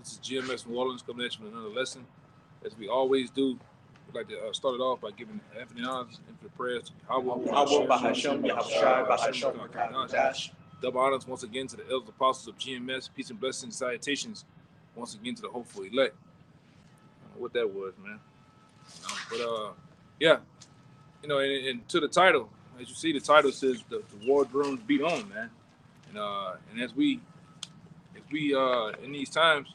This is GMS New Orleans coming at you with another lesson. As we always do, we'd like to start it off by giving infinite honors, infinite prayers to double honors once again to the elders apostles of GMS. Peace and blessings, salutations once again to the hopeful elect. I don't know what that was, man. But yeah, and to the title, as you see, the title says the war drums beat on, man. And as we in these times,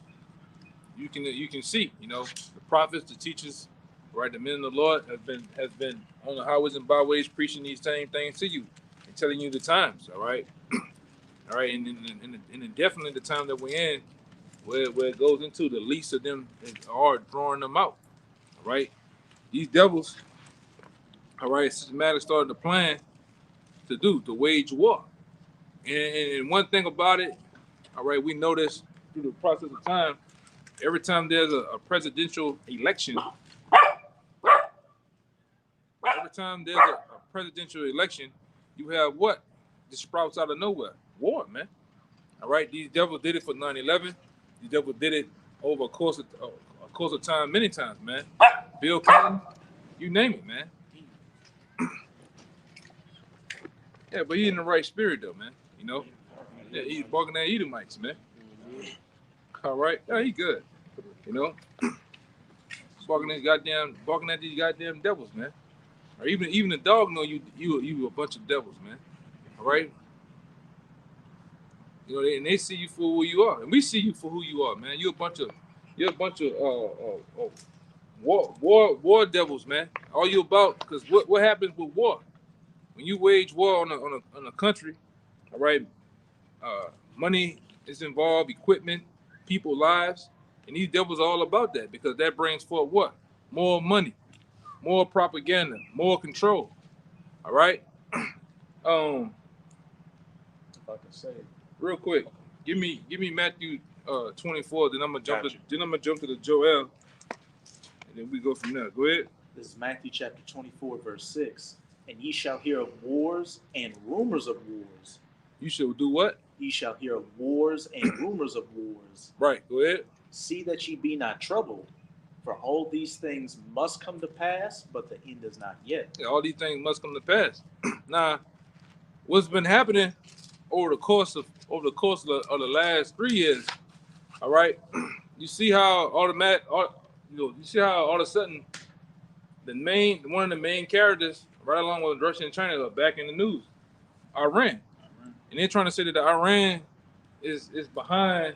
you can see, the prophets, the teachers, right, the men of the Lord has been on the highways and byways preaching these same things to you and telling you the times, all right, all right, and definitely the time that we're in, where it goes into the least of them are drawing them out, all right. These devils, all right, systematically started to plan to wage war, and one thing about it, all right, we notice through the process of time, every time there's a presidential election, you have what? This sprouts out of nowhere. War, man. All right, these devils did it for 9/11. These devils did it over a course of time many times, man. Bill Clinton, you name it, man. Yeah, but he's in the right spirit, though, man. Yeah, he's barking at Edomites, man. All right, yeah, he good. Barking at these goddamn devils, man. Or even the dog know you a bunch of devils, man. All right. And they see you for who you are, and we see you for who you are, man. You're a bunch of war devils, man. All you about, because what happens with war? When you wage war on a country, all right, money is involved, equipment, people, lives, and these devils are all about that, because that brings forth what? More money, more propaganda, more control. All right. If I can say it real quick, give me Matthew 24. Then I'm gonna jump to the Joel, and then we go from there. Go ahead. This is Matthew chapter 24, verse 6. And ye shall hear of wars and rumors of wars. You shall do what? Ye shall hear of wars and rumors of wars. Right. Go ahead. See that ye be not troubled, for all these things must come to pass, but the end is not yet. Yeah, all these things must come to pass. Now, what's been happening over the course of the last 3 years? All right, you see how all of a sudden one of the main characters, right along with Russia and China, are back in the news. Iran, and they're trying to say that Iran is behind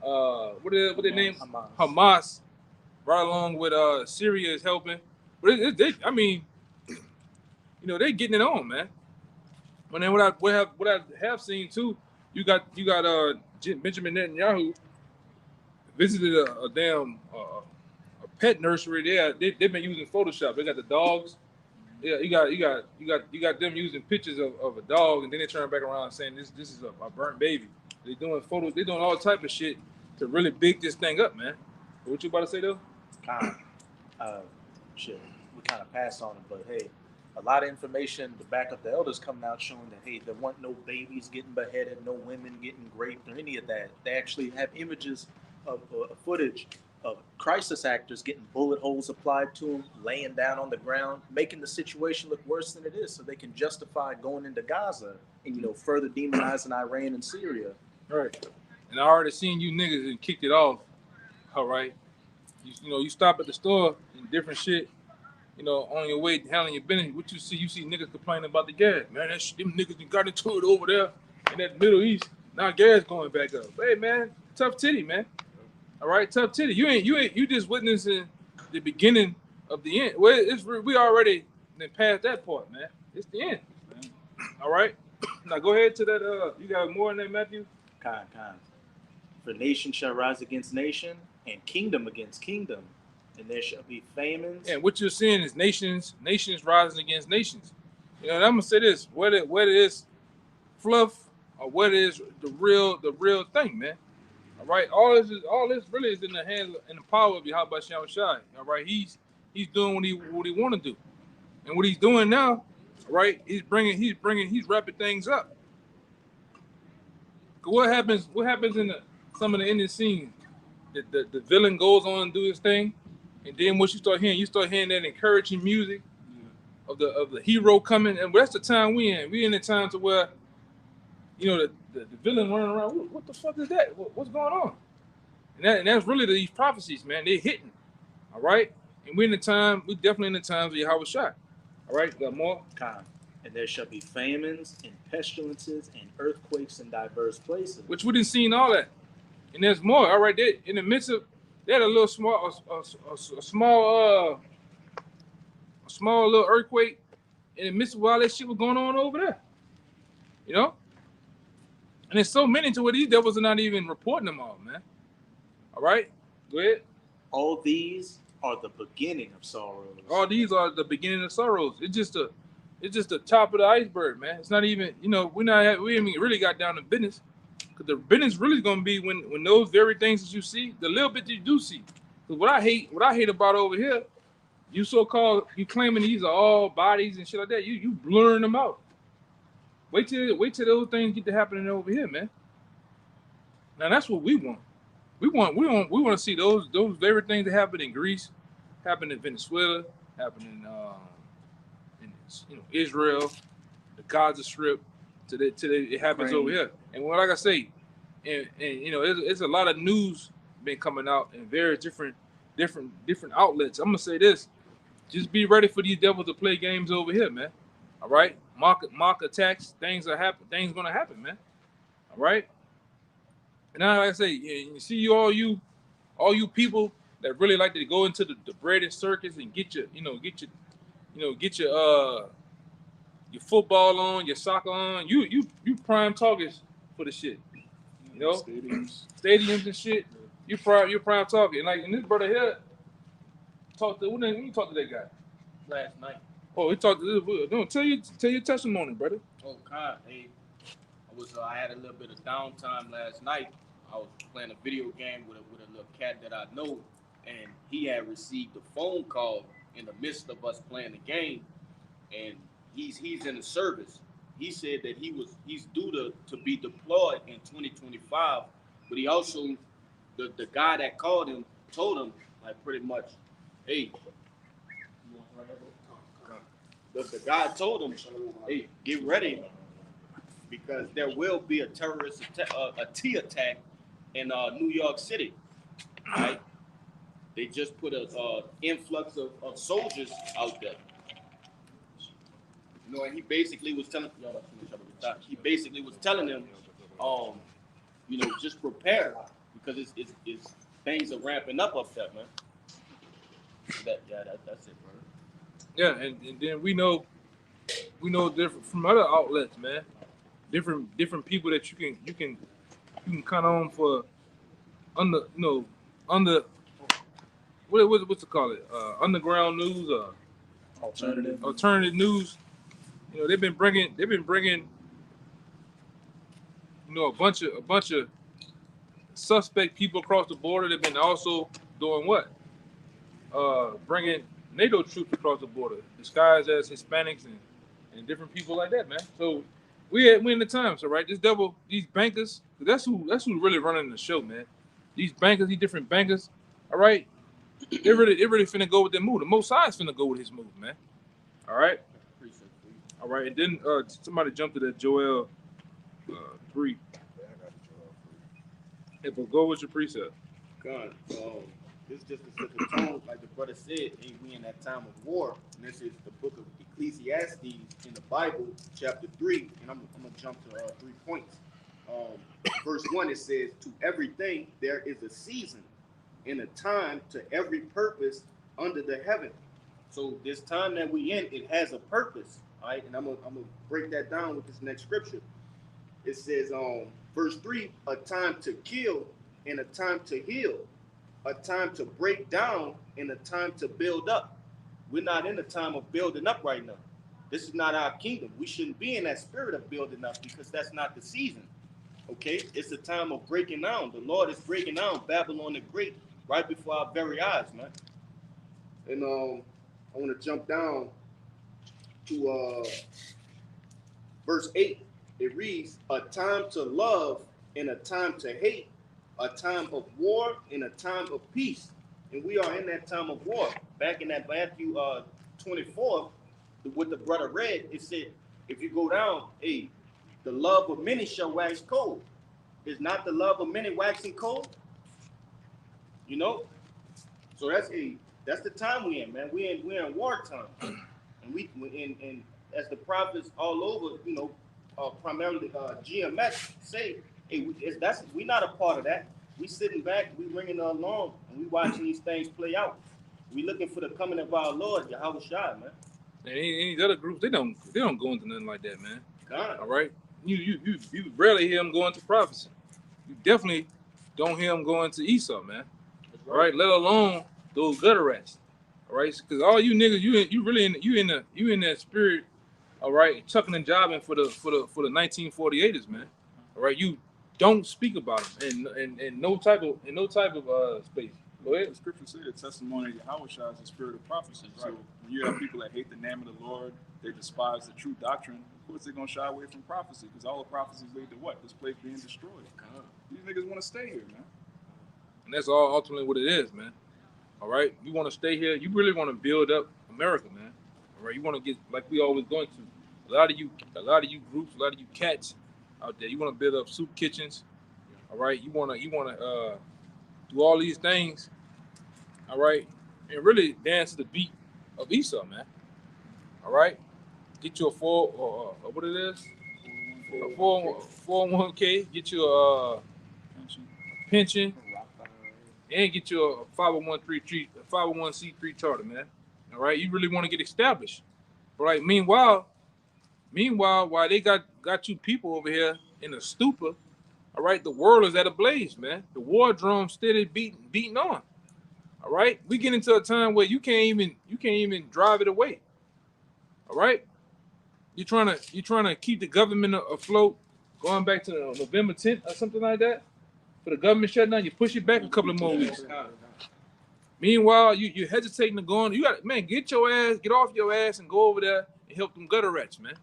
what they name Hamas, right along with Syria is helping. But they're getting it on, man. And then what I have seen too, you got Benjamin Netanyahu visited a damn a pet nursery there. They've been using Photoshop. They got the dogs. Yeah, you got them using pictures of a dog, and then they turn back around saying this is a burnt baby. They're doing photos. They're doing all type of shit to really big this thing up, man. What you about to say though? Shit, we kind of passed on it, but hey, a lot of information to back up the elders coming out showing that, hey, there weren't no babies getting beheaded, no women getting raped, or any of that. They actually have images of footage of crisis actors getting bullet holes applied to them, laying down on the ground, making the situation look worse than it is, so they can justify going into Gaza and further demonizing Iran and Syria. Right. And I already seen you niggas and kicked it off. All right. You stop at the store and different shit. On your way handling your business, what you see niggas complaining about the gas. Man, them niggas got into it over there in that Middle East. Now gas going back up. Hey man, tough titty, man. All right, tough titty. You just witnessing the beginning of the end. Well, we already past that part, man. It's the end. All right. Now go ahead to that. You got more in there, Matthew? Kind. For nation shall rise against nation, and kingdom against kingdom. And there shall be famines. And what you're seeing is nations rising against nations. And I'm gonna say this: whether it is fluff or whether it is the real thing, man. All right, all this really is in the hands and the power of Yahweh Shem Shai. All right, he's doing what he want to do, and what he's doing now, all right, he's wrapping things up. What happens in some of the ending scenes the villain goes on and do his thing, and then what you start hearing that encouraging music of the hero coming, and that's the time we in. We in the time to where, the villain running around. What the fuck is that? What's going on? And that's really these prophecies, man. They're hitting. All right, and we definitely in the times of Yahweh Shai. All right, got more. Khan. And there shall be famines and pestilences and earthquakes in diverse places. Which we didn't seen all that, and there's more. All right, they in the midst of they had a little small little earthquake in the midst of all that shit was going on over there. And there's so many to where these devils are not even reporting them all, man. All right, go ahead. All these are the beginning of sorrows. All these are the beginning of sorrows. It's just the top of the iceberg, man. It's not even, we haven't really got down to business. Because the business really is gonna be when those very things that you see, the little bit that you do see. Because what I hate about over here, you claiming these are all bodies and shit like that. You blurring them out. Wait till those things get to happening over here, man. Now that's what we want. We want to see those very things that happen in Greece, happen in Venezuela, happen in Israel, the Gaza Strip, till it happens over here. And like I say, and there's a lot of news been coming out in various different outlets. I'm gonna say this: just be ready for these devils to play games over here, man. All right, mock attacks, things gonna happen, man. All right. And now, like I say, you see all you people that really like to go into the bread and circus and get your football on, your soccer on. You prime targets for the shit. Stadiums and shit. You prime target. And this brother here when you talk to that guy last night. Oh, he talked to this. No, tell your testimony, brother. Oh God, hey, I had a little bit of downtime last night. I was playing a video game with a little cat that I know, and he had received a phone call in the midst of us playing the game, and he's in the service. He said that he's due to be deployed in 2025, but he also the guy that called him told him like pretty much, hey. The guy told him, hey, get ready because there will be a terrorist attack in New York City. Right? They just put a influx of soldiers out there. And he basically was telling them, just prepare because it's things are ramping up there, man. That's it, bro. Yeah, and then we know different from other outlets, man. Different people that you can count on for under what's it called underground news or alternative news. They've been bringing a bunch of suspect people across the border. They've been also doing what? Bringing NATO troops across the border, disguised as Hispanics and different people like that, man. So we in the times, all right. This devil, these bankers, that's who's really running the show, man. These bankers, these different bankers, all right. They really finna go with their move. The Most High is finna go with his move, man. All right. All right, and then somebody jumped to that Joel 3. Hey, but go with your precept. God, this is just a simple tone, like the brother said. Hey, we in that time of war, and this is the book of Ecclesiastes in the Bible, chapter 3, and I'm gonna jump to 3 points. Verse 1, it says, "To everything there is a season, and a time to every purpose under the heaven." So this time that we in, it has a purpose, all right? And I'm gonna break that down with this next scripture. It says, verse 3, "A time to kill and a time to heal, a time to break down and a time to build up." We're not in the time of building up right now. This is not our kingdom. We shouldn't be in that spirit of building up because that's not the season. Okay? It's a time of breaking down. The Lord is breaking down Babylon the Great right before our very eyes, man. And I want to jump down to verse 8. It reads, "A time to love and a time to hate, a time of war and a time of peace. And we are in that time of war. Back in that Matthew 24, what the brother read, it said, if you go down, hey, the love of many shall wax cold. Is not the love of many waxing cold? You know? So that's the time we in, man. We're in wartime. And and as the prophets all over, you know, primarily GMS say, hey, we not a part of that. We sitting back, we ringing along, and we watching these things play out. We looking for the coming of our Lord, Yahweh Shai, man. And any other groups, they don't go into nothing like that, man. God. All right, you rarely hear them go into prophecy. You definitely don't hear them go into Esau, man. All right, let alone those gutter rats. All right, because all you niggas, you really in that spirit. All right, chucking and jobbing for the 1948ers, man. All right, you don't speak about them in no type of space. Go ahead. The scripture said testimony of Yahweh Shai is the spirit of prophecy. Right. So when you have people that hate the name of the Lord, they despise the true doctrine, of course they're going to shy away from prophecy because all the prophecies lead to what? This place being destroyed. These niggas want to stay here, man. And that's all ultimately what it is, man. All right? You want to stay here. You really want to build up America, man. All right? You want to get, like we always going to, a lot of you groups, a lot of you cats out there, you want to build up soup kitchens. All right? You want to do all these things, all right, and really dance to the beat of Esau, man. All right, get you a what it is, a 401k, get you a pension, and get you a 501c3 charter, man. All right, you really want to get established, all right? Meanwhile, while they got you people over here in a stupor. All right, the world is at a blaze, man. The war drum steady beating on. All right, we get into a time where you can't even drive it away. All right, you're trying to keep the government afloat, going back to November 10th or something like that. For the government shutdown, you push it back a couple of more weeks. Meanwhile, you're hesitating to go on. You got, man, get off your ass and go over there and help them gutter rats, man.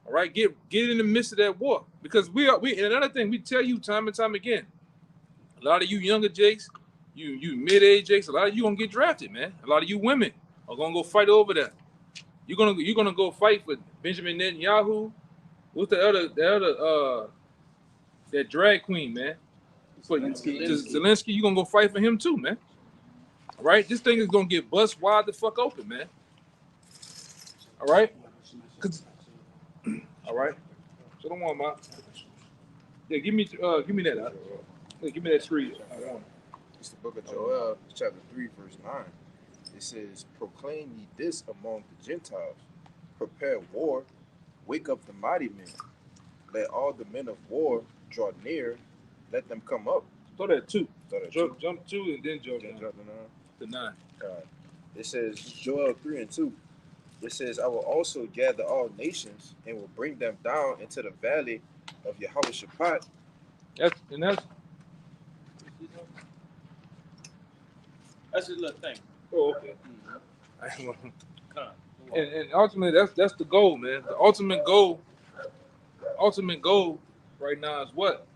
All right, get in the midst of that war, because we and another thing we tell you time and time again, a lot of you younger Jakes, you mid-age Jakes, a lot of you gonna get drafted, man. A lot of you women are gonna go fight over that. You're gonna go fight for Benjamin Netanyahu. What's the other that drag queen, man? For Zelensky, you're gonna go fight for him too, man. All right, this thing is gonna get bust wide the fuck open, man. All right, all right. So don't want my. Yeah, give me that. Give me that screen. It's the book of Joel, chapter 3, verse 9. It says, proclaim ye this among the Gentiles. Prepare war. Wake up the mighty men. Let all the men of war draw near. Let them come up. Throw that 2. Jump 2 and then jump down. To 9. It says, Joel 3 and 2. It says, I will also gather all nations and will bring them down into the valley of Yahweh Shabbat. That's his little thing. Oh, okay. And ultimately, that's the goal, man. The ultimate goal right now is what?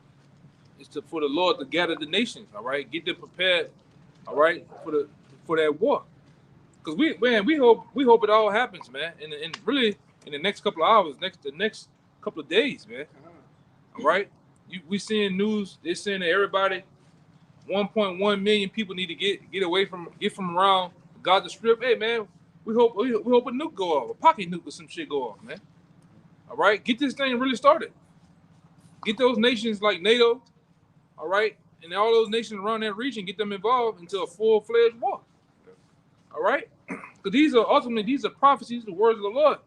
Is for the Lord to gather the nations, all right? Get them prepared, all right, for that war. Because we hope it all happens, man. And really in the next couple of hours, the next couple of days, man. All right, we seeing news. They're saying that everybody, 1.1 million people need to get from around Gaza Strip. Hey, man, we hope a nuke go off, a pocket nuke or some shit go off, man. All right, get this thing really started. Get those nations like NATO, all right, and all those nations around that region, get them involved into a full-fledged war. All right, because these are prophecies, the words of the Lord.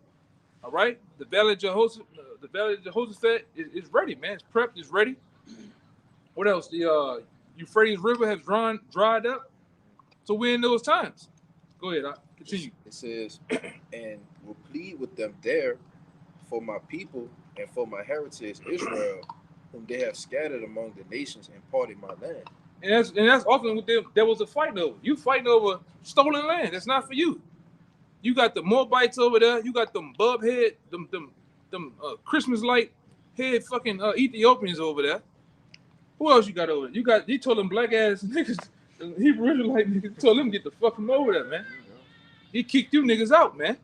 All right, the valley of Jehoshaphat is ready, man. It's prepped, it's ready. What else? The Euphrates River has dried up. So we're in those times. Go ahead, continue. It says, and will plead with them there for my people and for my heritage Israel, whom they have scattered among the nations and parted my land. And that's often what there was a fight over. You fighting over stolen land. That's not for you. You got the Moabites over there. You got them bub head, them Christmas light head fucking Ethiopians over there. Who else you got over there? He told them black ass niggas, Hebrew Israelite niggas, told them get the fuck from over there, man. He kicked you niggas out, man.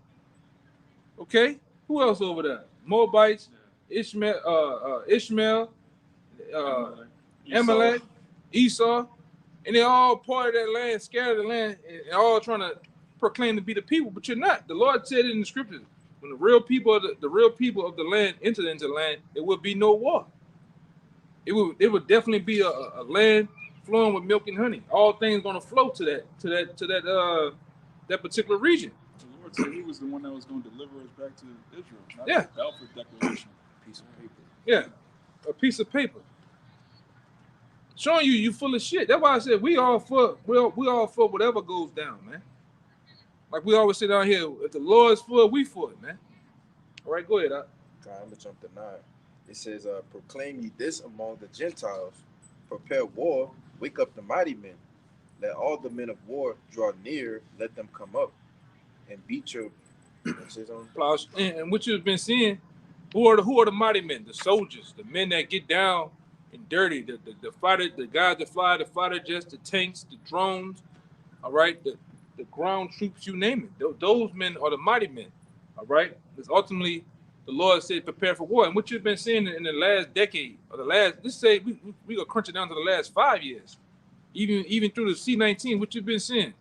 Okay? Who else over there? Moabites, Ishmael, Amalek, Esau, and they're all part of that land, scattered the land, and all trying to proclaim to be the people, but you're not. The Lord said it in the scriptures. When the real people of the real people of the land entered into the land, there would be no war. It would definitely be a land flowing with milk and honey. All things gonna flow to that particular region. The Lord said He was the one that was going to deliver us back to Israel. Not Yeah. the Balfour Declaration. Piece of paper. Yeah, a piece of paper showing you full of shit. That's why I said we all for whatever goes down, man. Like we always say down here, if the Lord's for it, we for it, man. All right, go ahead. I'm gonna jump to 9. It says, proclaim ye this among the Gentiles, prepare war, wake up the mighty men. Let all the men of war draw near, let them come up and beat your Applause. And what you've been seeing, who are the mighty men? The soldiers, the men that get down and dirty, the fighter, the guys that fly the fighter jets, the tanks, the drones, all right, the ground troops, you name it. Those men are the mighty men, all right? Because ultimately, the Lord said, prepare for war. And what you've been seeing in the last decade, or let's say we gonna crunch it down to the last 5 years, even through the C-19, what you've been seeing?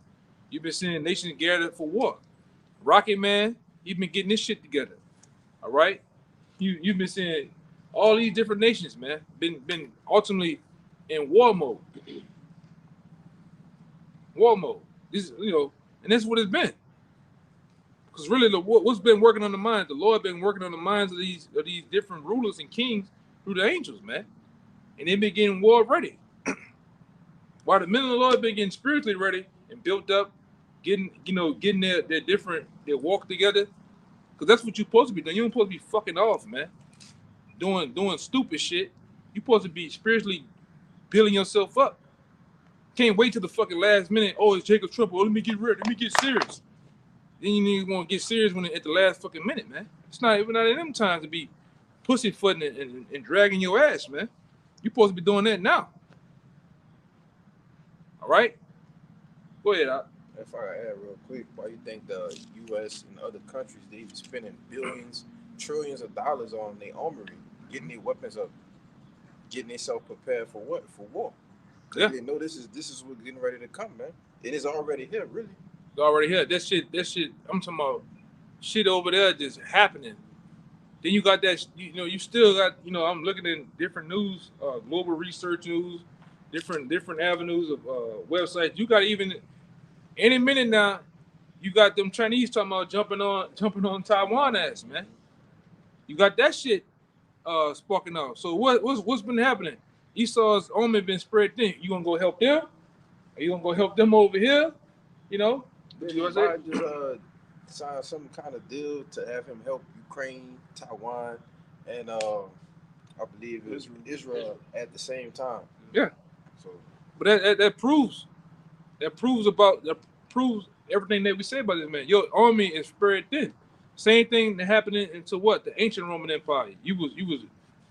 You've been seeing nations gathered for war. Rocket Man, you've been getting this shit together, all right? You've been seeing all these different nations, man, been ultimately in war mode. War mode. This, and that's what it's been. Because really, what's been working on the minds? The Lord been working on the minds of these different rulers and kings through the angels, man. And they've been getting war ready. While the men of the Lord been getting spiritually ready and built up, getting their walk together. Because that's what you're supposed to be doing. You're supposed to be fucking off, man. Doing stupid shit. You're supposed to be spiritually building yourself up. Can't wait till the fucking last minute. Oh, it's Jacob Trumbull. Oh, let me get ready. Let me get serious. Then you need to want to get serious at the last fucking minute, man. It's not even in them times to be pussyfooting and dragging your ass, man. You're supposed to be doing that now. All right? Go ahead, Al. If I could add real quick, why you think the U.S. and other countries, they be spending billions, trillions of dollars on their armory, getting their weapons up, getting themselves prepared for what? For war. Yeah. They know this is what's getting ready to come, man. It is already here, really. It's already here. That shit, I'm talking about shit over there just happening. Then you got that, you still got, I'm looking at different news, global research news, different avenues of websites. You got even any minute now, you got them Chinese talking about jumping on Taiwan ass, man. You got that shit sparking off. So what's been happening? Esau's army been spread thin. You gonna go help them? Are you gonna go help them over here? You know what I'm saying? Just sign some kind of deal to have him help Ukraine, Taiwan, and I believe it was Israel at the same time. Yeah. So, but that proves everything that we say about this man. Your army is spread thin. Same thing that happened into what? The ancient Roman Empire. You was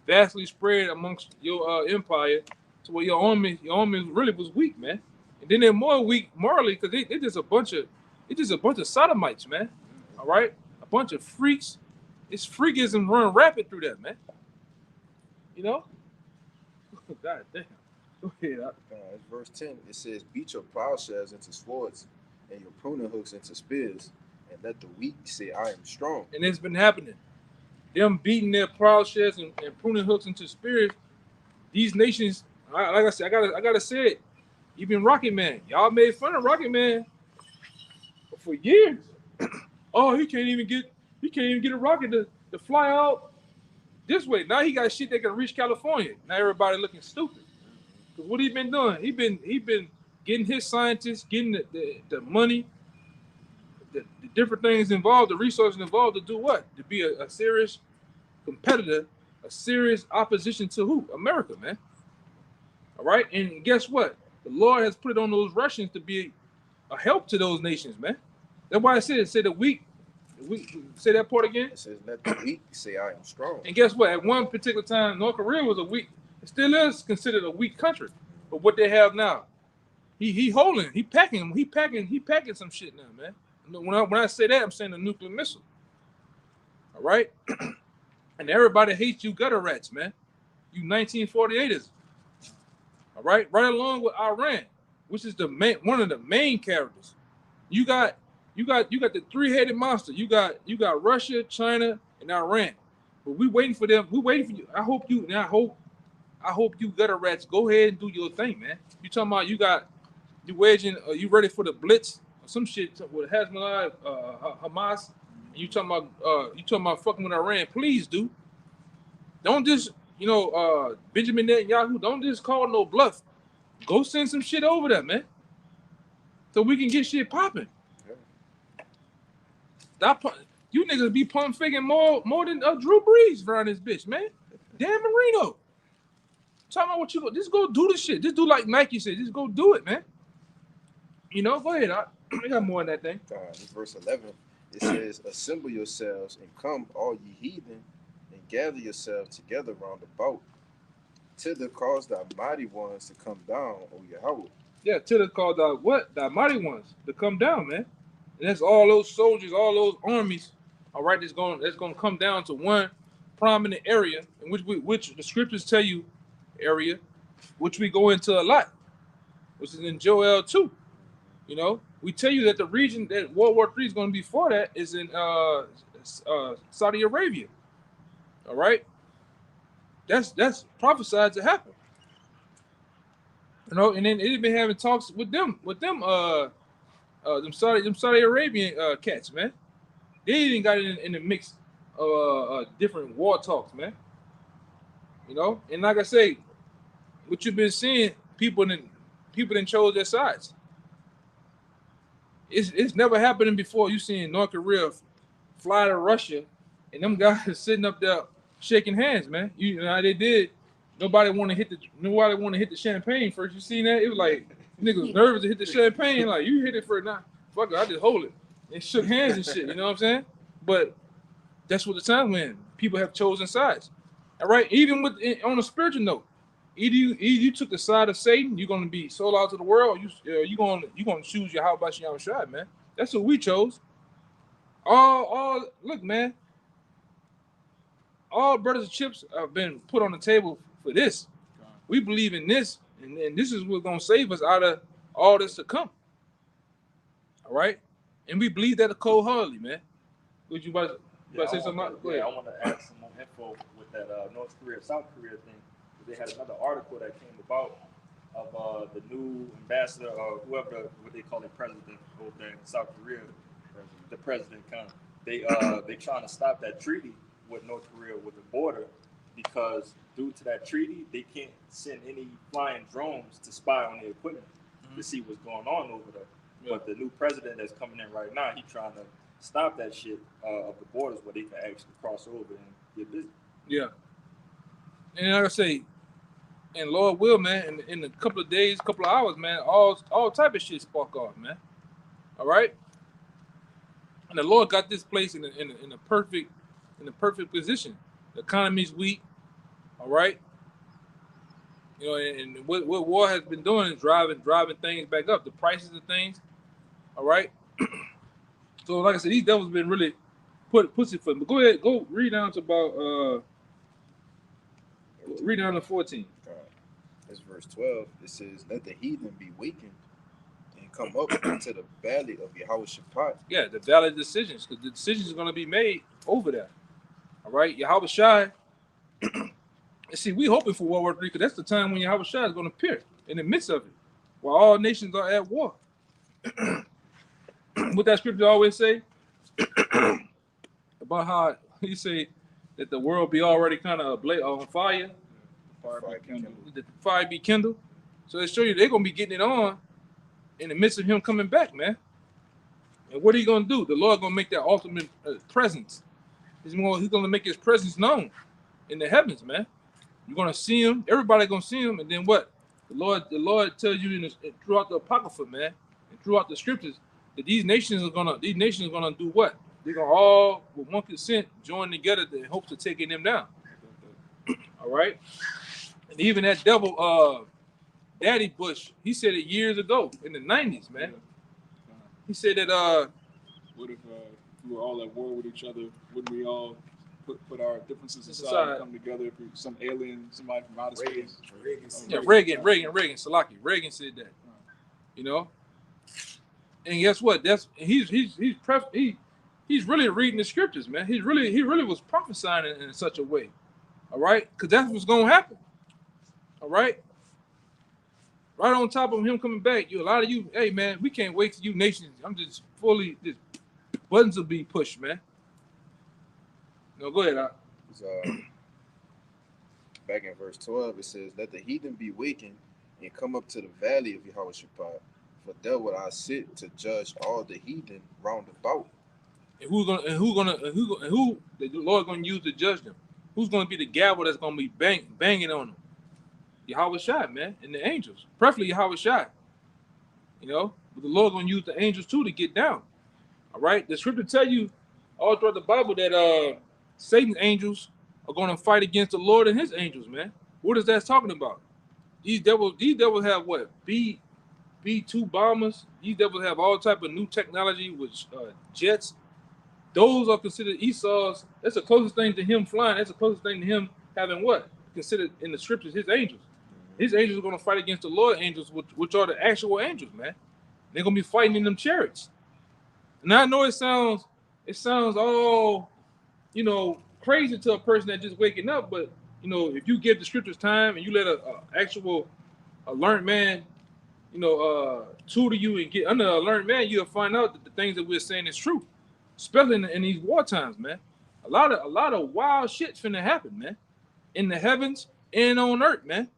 vastly spread amongst your empire to where your army really was weak, man. And then they're more weak morally because they just a bunch of sodomites, man. All right? A bunch of freaks. It's freakism run rapid through that, man. God damn. Go ahead. it's verse 10. It says, beat your plowshares into swords and your pruning hooks into spears, and let the weak say, I am strong. And it's been happening. Them beating their plowshares and pruning hooks into spears. These nations, like I said, I gotta say it. Even Rocket Man, y'all made fun of Rocket Man for years. Oh, he can't even get a rocket to fly out this way. Now he got shit that can reach California. Now everybody looking stupid. Because what he been doing? He been getting his scientists, getting the money, the different things involved, the resources involved to do what? To be a serious competitor, a serious opposition to who? America, man. All right? And guess what? The Lord has put it on those Russians to be a help to those nations, man. That's why I said the weak. Say that part again. It says, let the weak say, I am strong. And guess what? At one particular time, North Korea was a weak. It still is considered a weak country. But what they have now, he holding, he packing some shit now, man. When I say that, I'm saying a nuclear missile. All right? And everybody hates you gutter rats, man. You 1948ers. All right? Right along with Iran, which is one of the main characters. You got the three-headed monster. You got Russia, China, and Iran. But we waiting for them. We waiting for you. I hope you gutter rats go ahead and do your thing, man. You talking about you waging, you ready for the blitz or some shit with Hezbollah, Hamas, and you talking about fucking with Iran? Please do. Don't just Benjamin Netanyahu. Don't just call no bluff. Go send some shit over there, man, so we can get shit popping. Stop. You niggas be pump faking more than Drew Brees around this bitch, man. Dan Marino. Talking about what you go. Just go do the shit. Just do like Nike said. Just go do it, man. Go ahead. I got more on that thing. Verse 11, it says, "Assemble yourselves and come, all ye heathen, and gather yourselves together round about, till the cause thy mighty ones to come down, O Yahweh." Yeah, till the cause the mighty ones to come down, man. And that's all those soldiers, all those armies. All right, that's going to come down to one prominent area, in which the scriptures tell you area, which we go into a lot, which is in Joel 2. We tell you that the region that World War III is going to be fought at is in Saudi Arabia. All right, that's prophesied to happen. And then they've been having talks with them Saudi Arabian cats, man. They even got it in the mix of different war talks, man. And like I say, what you've been seeing, people then chose their sides. It's never happening before. You seen North Korea fly to Russia, and them guys sitting up there shaking hands, man. You know how they did. Nobody want to hit the champagne first. You seen that? It was like niggas was nervous to hit the champagne. Like, you hit it for now. Fuck it, I just hold it. And shook hands and shit. You know what I'm saying? But that's what the time when people have chosen sides. All right. Even on a spiritual note, either you took the side of Satan, you're gonna be sold out to the world. You gonna choose your how about your shot, man. That's what we chose. Look, man. All brothers and chips have been put on the table for this. We believe in this, and this is what's gonna save us out of all this to come. All right, and we believe that cold-heartedly, man. Would you about to say something? Go ahead. I want to add some more info with that North Korea, South Korea thing. They had another article that came about of the new ambassador or whoever, what they call it, president over there in South Korea. The president they trying to stop that treaty with North Korea with the border, because due to that treaty, they can't send any flying drones to spy on the equipment to see what's going on over there. Yeah. But the new president that's coming in right now, he's trying to stop that shit of the borders where they can actually cross over and get business. Yeah. And like I say, and Lord will, man, in a couple of days, couple of hours, man, all type of shit spark off, man. All right? And the Lord got this place in a perfect position. The economy's weak, all right? And what war has been doing is driving things back up, the prices of things, all right? So like I said, these devils been really pussy foot. But go ahead, go read down to about read down to 14. It's verse 12. It says, "Let the heathen be wakened and come up into the valley of Yahweh Shaphat." Yeah, the valley decisions, because the decisions are going to be made over there. All right, Yahweh Shai. And see, we hoping for World War III, because that's the time when Yahweh Shai is going to appear in the midst of it, while all nations are at war. What that scripture always say about how he say that the world be already kind of on fire. The fire be kindled. So it show you they're gonna be getting it on in the midst of him coming back, man. And what are you gonna do? The Lord gonna make that ultimate presence. He's gonna make his presence known in the heavens, man. You're gonna see him. Everybody gonna see him, and then what? The Lord tells you throughout the Apocrypha, man, and throughout the scriptures, that these nations are gonna do what? They're gonna all, with one consent, join together in hopes of taking them down. All right. And even that devil, Daddy Bush, he said it years ago in the 90s, man. He said that what if we were all at war with each other? Wouldn't we all put our differences aside Aside. and come together? If some alien, somebody from outer space. Reagan, Salaki. Reagan said that. You know? And guess what? He's really reading the scriptures, man. He really was prophesying in such a way. All right? Because that's what's gonna happen. All right? Right on top of him coming back, a lot of you, hey man, we can't wait till you nations. I'm just buttons will be pushed, man. No, go ahead. It's, back in verse 12, it says, "Let the heathen be wakened and come up to the valley of Yehoshaphat, for there will I sit to judge all the heathen round about." And who the Lord gonna use to judge them? Who's gonna be the gavel that's gonna be banging on them? Yahweh Shai, man, and the angels, preferably Yahweh Shai. You know, but the Lord gonna use the angels too to get down. All right, the scripture tell you all throughout the Bible that Satan's angels are gonna fight against the Lord and his angels, man. What is that talking about? These devils have what? B-2 bombers. These devils have all type of new technology with jets. Those are considered Esau's. That's the closest thing to him flying. That's the closest thing to him having what? Considered in the scriptures his angels. His angels are going to fight against the Lord angels, which are the actual angels, man. They're going to be fighting in them chariots. And I know it sounds all, you know, crazy to a person that just waking up, but, you know, if you give the scriptures time and you let a learned man, you know, tutor you and get under a learned man, you'll find out that the things that we're saying is true, especially in these war times, man. A lot of wild shit's finna happen, man, in the heavens and on earth, man.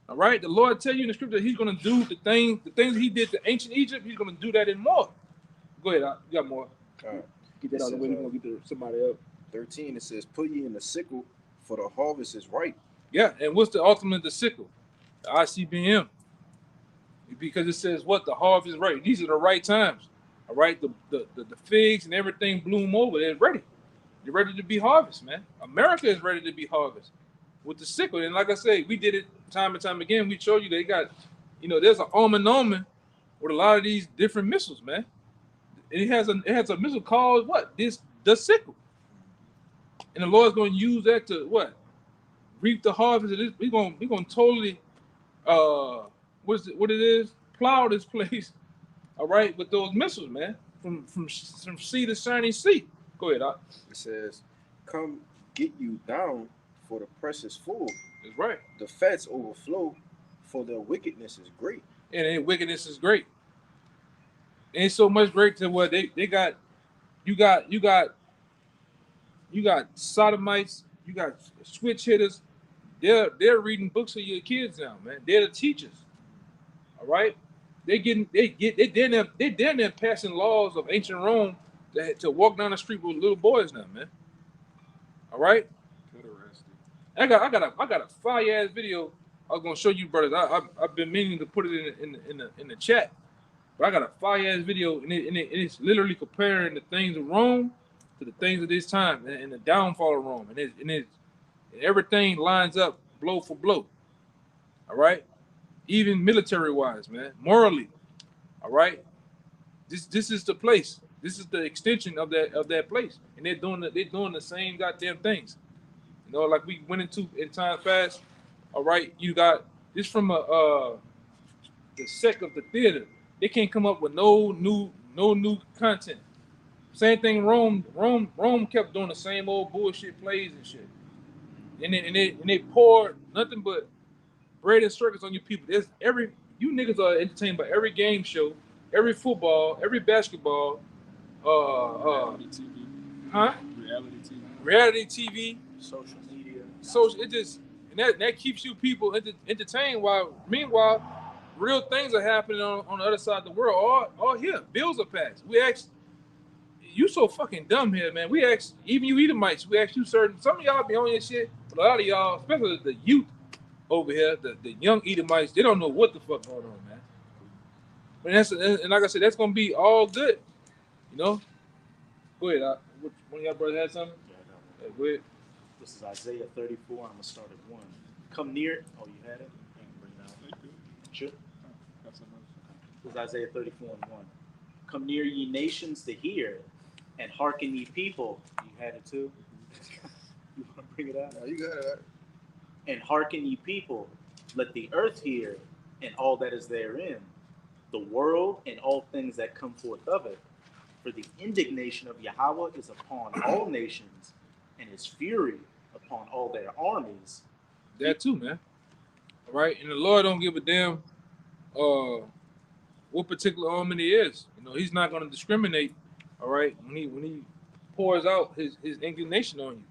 All right, the Lord tell you in the scripture that he's going to do the things he did to ancient Egypt. He's going to do that and more. Go ahead, you got more. All right. Get that out of the way. We're going to get to somebody else. 13, it says, "Put ye in the sickle, for the harvest is ripe." Yeah, and what's the ultimate? The sickle, the ICBM. Because it says what? The harvest is right. These are the right times. All right, the figs and everything bloom over. They're ready. They're ready to be harvest, man. America is ready to be harvest with the sickle. And like I say, we did it time and time again. We showed you they got, you know, there's an omen with a lot of these different missiles, man. It has a missile called what? The sickle. And the Lord's going to use that to what? Reap the harvest. We're going to totally what it is? Plow this place, all right, with those missiles, man. From sea to shining sea. Go ahead, Doc. It says, "Come get you down, for the press is full. That's right. The fats overflow, for their wickedness is great." And their wickedness is great. And it's so much great to what they got. You got sodomites. You got switch hitters. They're reading books for your kids now, man. They're the teachers. All right. They're down there passing laws of ancient Rome to walk down the street with little boys now, man. All right. I got a fire ass video I was gonna show you, brothers. I've been meaning to put it in the chat, but I got a fire ass video and it's literally comparing the things of Rome to the things of this time and the downfall of Rome, and everything lines up blow for blow. All right, even military wise, man, morally. All right, this is the place. This is the extension of that place, and they're doing the same goddamn things. You know, like we went into in time past. All right, you got this from the sect of the theater. They can't come up with no new content. Same thing. Rome kept doing the same old bullshit plays and shit. And they poured nothing but bread and circus on you people. You niggas are entertained by every game show, every football, every basketball, reality TV. Huh? Reality TV. Social media. It just and that keeps you people entertained. Meanwhile, real things are happening on the other side of the world. All here, bills are passed. We ask you so fucking dumb here, man. We ask even you Edomites. We ask you certain. Some of y'all be on your shit, but a lot of y'all, especially the youth over here, the young Edomites, they don't know what the fuck going on, man. But and like I said, that's gonna be all good, you know. Go ahead. One of y'all brothers had something. Yeah, I got one. Go ahead. This is Isaiah 34. I'm gonna start at 1. Come near. Oh, you had it? Sure. That's enough. It was Isaiah 34:1. Come near, ye nations, to hear, and hearken, ye people. You had it too? You want to bring it out? No, you got it. And hearken, ye people. Let the earth hear, and all that is therein, the world and all things that come forth of it. For the indignation of Yahweh is upon all nations, and his fury upon all their armies. That too, man. All right, and the Lord don't give a damn what particular army it is. You know, he's not going to discriminate. All right, when he pours out his indignation on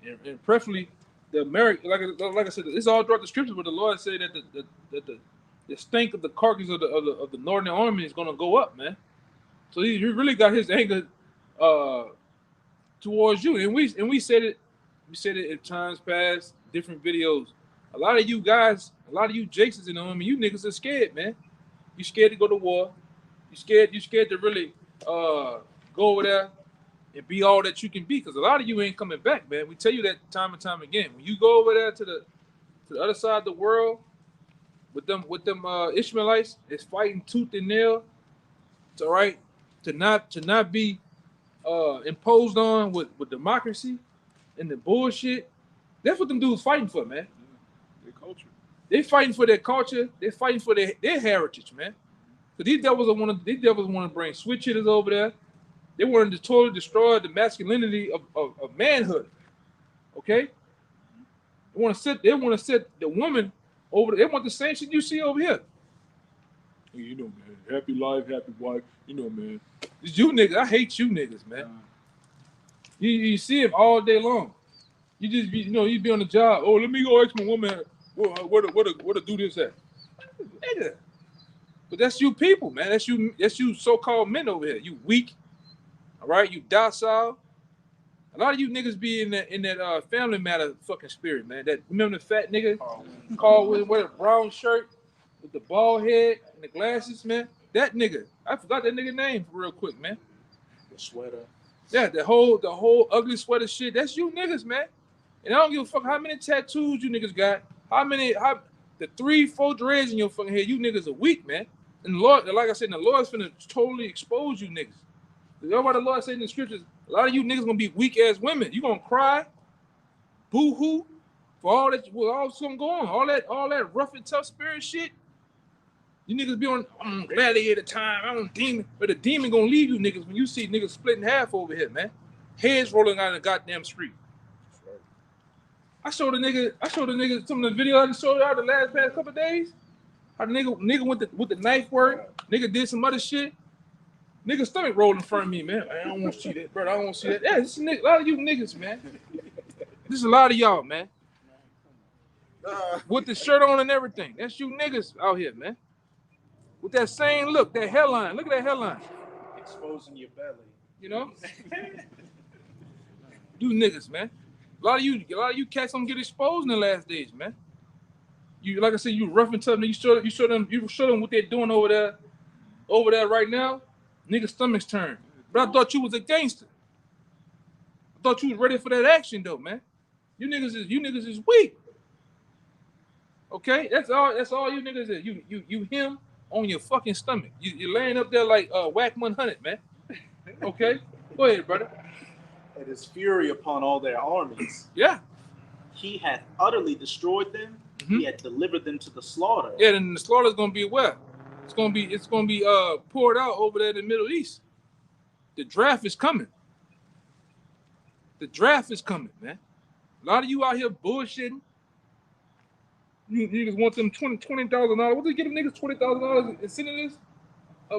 you, and preferably the American, like I said, it's all throughout the scriptures. But the Lord said that the stink of the carcass of the northern army is going to go up, man. So he really got his anger towards you, and we said it. We said it in times past, different videos. A lot of you guys, a lot of you Jasons in the army, you niggas are scared, man. You scared to go to war. You scared to really go over there and be all that you can be, because a lot of you ain't coming back, man. We tell you that time and time again. When you go over there to the other side of the world with them Ishmaelites, it's fighting tooth and nail. It's all right to not be imposed on with democracy and the bullshit. That's what them dudes fighting for, man. Their culture. They fighting for their culture. They're fighting for their heritage, man. So these devils want to bring switch hitters over there. They want to totally destroy the masculinity of manhood. Okay? They want to set the woman over there. They want the same shit you see over here. You know, man. Happy life, happy wife. You know, man. It's you niggas. I hate you niggas, man. You see him all day long. You just be, you be on the job. Oh, let me go ask my woman where to do this at. Nigga. But that's you people, man. That's you so-called men over here. You weak. All right, you docile. A lot of you niggas be in that Family Matter fucking spirit, man. That, remember the fat nigga Carl with a brown shirt with the bald head and the glasses, man? That nigga. I forgot that nigga name real quick, man. The sweater. Yeah, the whole ugly sweater shit. That's you niggas, man. And I don't give a fuck how many tattoos you niggas got. The 3-4 dreads in your fucking head. You niggas are weak, man. And the Lord, like I said, the Lord's finna totally expose you niggas. That's why the Lord said in the scriptures, a lot of you niggas gonna be weak ass women. You gonna cry, boo-hoo, for all that, all something going on, all that rough and tough spirit shit. You niggas be on gladiator time, I'm on demon, but the demon gonna leave you niggas when you see niggas split in half over here, man. Heads rolling out in the goddamn street. I showed the nigga some of the video I just showed y'all the past couple of days. How the nigga with the knife work, nigga did some other shit. Nigga stomach rolled in front of me, man. I don't want to see that, bro. I don't want to see that. Yeah, this is a lot of you niggas, man. This is a lot of y'all, man. With the shirt on and everything. That's you niggas out here, man. With that same look, that hairline. Look at that hairline. Exposing your belly. You know? You niggas, man. A lot of you cats don't get exposed in the last days, man. You, like I said, you rough and tough. You show them what they're doing over there right now. Niggas' stomachs turn. But I thought you was a gangster. I thought you was ready for that action, though, man. You niggas is weak. Okay, that's all you niggas is. You him on your fucking stomach. You're laying up there like Whack 100, man. Okay, go ahead, brother. And his fury upon all their armies. Yeah. He hath utterly destroyed them. Mm-hmm. He hath delivered them to the slaughter. Yeah, then the slaughter is gonna be where? It's gonna be poured out over there in the Middle East. The draft is coming. The draft is coming, man. A lot of you out here bullshitting. You niggas want them $20,000. What they give them niggas $20,000 in senators?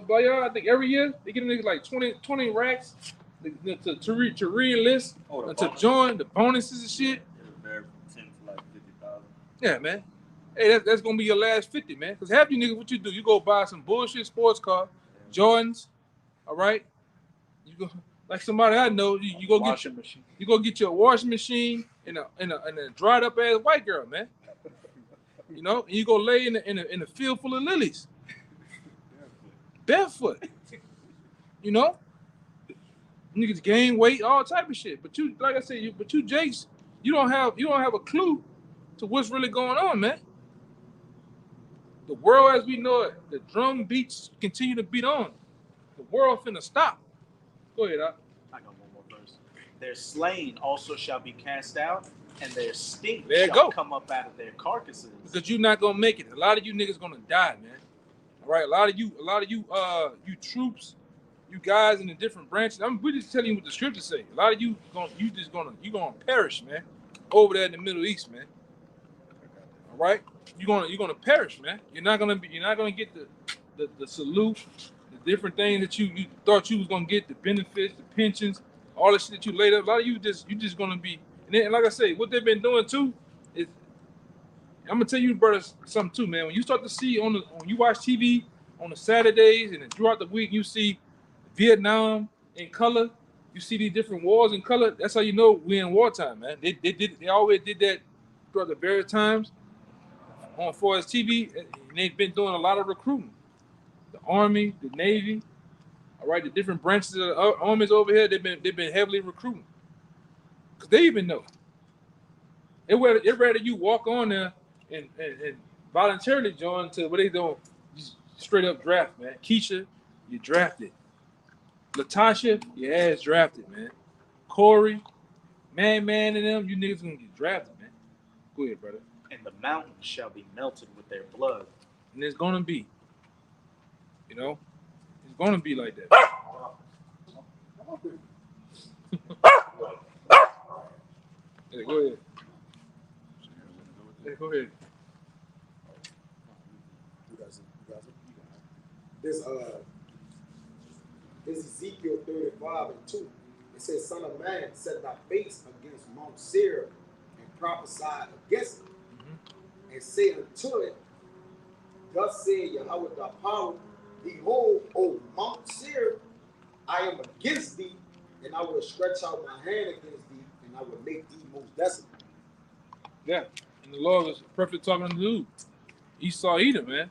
By y'all, I think every year they give them niggas like 20 racks to re-enlist and to join the bonuses and shit. Yeah, man. Hey, that's gonna be your last 50, man. Cause half you niggas, what you do? You go buy some bullshit sports car, Jordans. All right. You go like somebody I know. You go get your washing machine and a dried up ass white girl, man. You know, and you go lay in a field full of lilies, barefoot. You know, niggas gain weight, all type of shit. But you, like I said, you Jakes, you don't have a clue to what's really going on, man. The world as we know it, the drum beats continue to beat on. The world finna stop. Go ahead, Doc. I got one more verse. Their slain also shall be cast out, and their stink There you shall go. come up out of their carcasses. Because you're not gonna make it. A lot of you niggas gonna die, man. All right, a lot of you you troops, you guys in the different branches. We're just telling you what the scriptures say. A lot of you gonna perish, man. Over there in the Middle East, man. All right, you're gonna perish, man. You're not gonna get the salute, the different things that you thought you was gonna get, the benefits, the pensions, all the shit that you laid up. A lot of you just gonna be. And then, like I say, what they've been doing too is, I'm gonna tell you, brothers, something too, man. When you start to see when you watch TV on the Saturdays and then throughout the week, you see Vietnam in color. You see these different wars in color. That's how you know we're in wartime, man. They always did that throughout the various times on for as TV, and they've been doing a lot of recruiting. The Army, the Navy, all right, the different branches of the armies over here, they've been heavily recruiting. Cause they even know. It rather you walk on there and voluntarily join to what they don't just straight up draft, man. Keisha, you drafted. Latasha, your ass drafted, man. Corey, man, and them, you niggas gonna get drafted, man. Go ahead, brother. And the mountains shall be melted with their blood. And it's gonna be, it's gonna be like that. Hey, go ahead. Hey, go ahead. This Ezekiel 35 and 2. It says, Son of man, set thy face against Mount Seir and prophesy against it. Mm-hmm. And say unto it, Thus saith Yahweh thy power, Behold, O Mount Seir, I am against thee, and I will stretch out my hand against thee, and I will make thee most desolate. Yeah, and the Lord was perfectly talking to the dude. Esau Edom, man.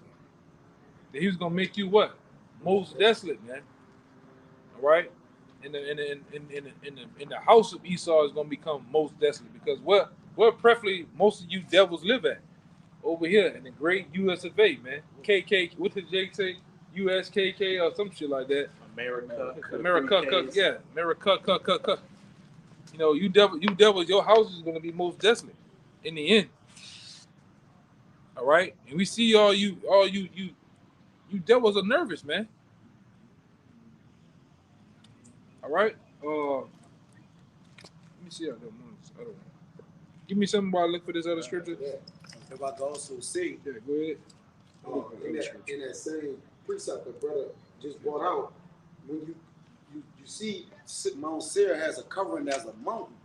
That he was gonna make you what? Most desolate, man. All right? In the house of Esau is gonna become most desolate, because where preferably most of you devils live at? Over here in the great US of A, man. KK, what did Jake say? USKK or some shit like that. America, yeah. America. You devils, your house is gonna be most desolate in the end. All right? And we see all you devils are nervous, man. All right? Let me see. I don't know. Give me something while I look for this other scripture. Yeah. If I can also see, Yeah, go ahead. in that same precept the brother just brought out, when you see Mount Seir has a covering as a mountain,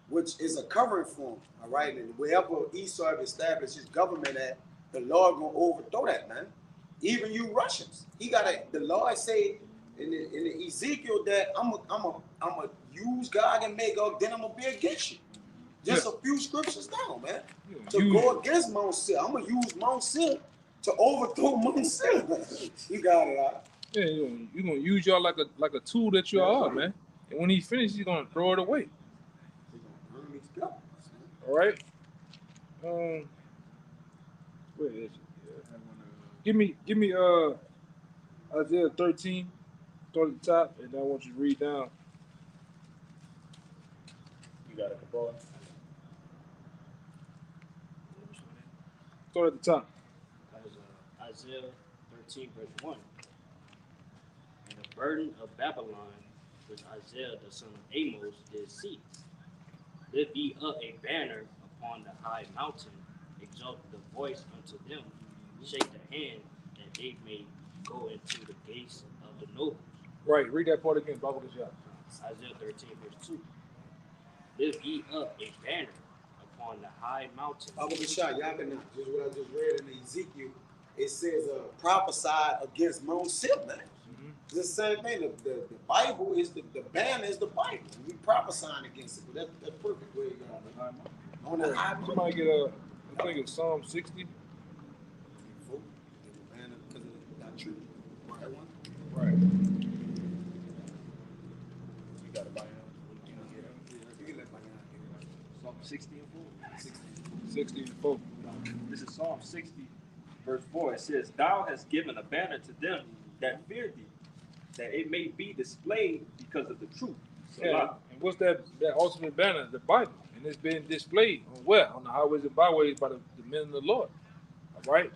which is a covering for him, all right? And wherever Esau have established his government at, the Lord gonna overthrow that, man. Even you Russians, the Lord say in the Ezekiel that I'm a use God and make up, then I'm gonna be against you. Just a few scriptures down, man. To go against Mount Seir, I'm gonna use Mount Seir to overthrow Mount Seir. You got it, right? Yeah, you're gonna use y'all like a tool that you are, man. And when he's finished, he's gonna throw it away. All right. Where is it? Give me Isaiah 13, start at the top, and I want you to read down. You got it, boy. Start at the top. Isaiah 13, verse 1. And the burden of Babylon, which Isaiah the son of Amos did see. Lift ye up a banner upon the high mountain, exalt the voice unto them, shake the hand, that they may go into the gates of the nobles. Right, read that part again, Bible the shot. Isaiah 13, verse 2. Lift ye up a banner upon the high mountain. I was shot, y'all can not. Just what I just read in Ezekiel, it says prophesied against Mount Seir. It's the same thing. The Bible is the banner is the Bible. We prophesying against it, but that's perfect. Where you go on the high mountain. Somebody get I think it's Psalm 60. The banner because of that tree. That one. Right. You got it by now. You can let my guy get it. Psalm 60 and 4. 60. 60:4. This is Psalm 60, verse 4. It says, "Thou hast given a banner to them that fear thee, that it may be displayed because of the truth." Yeah, and what's that ultimate banner? The Bible. And it's been displayed on where? On the highways and byways by the men of the Lord. All right?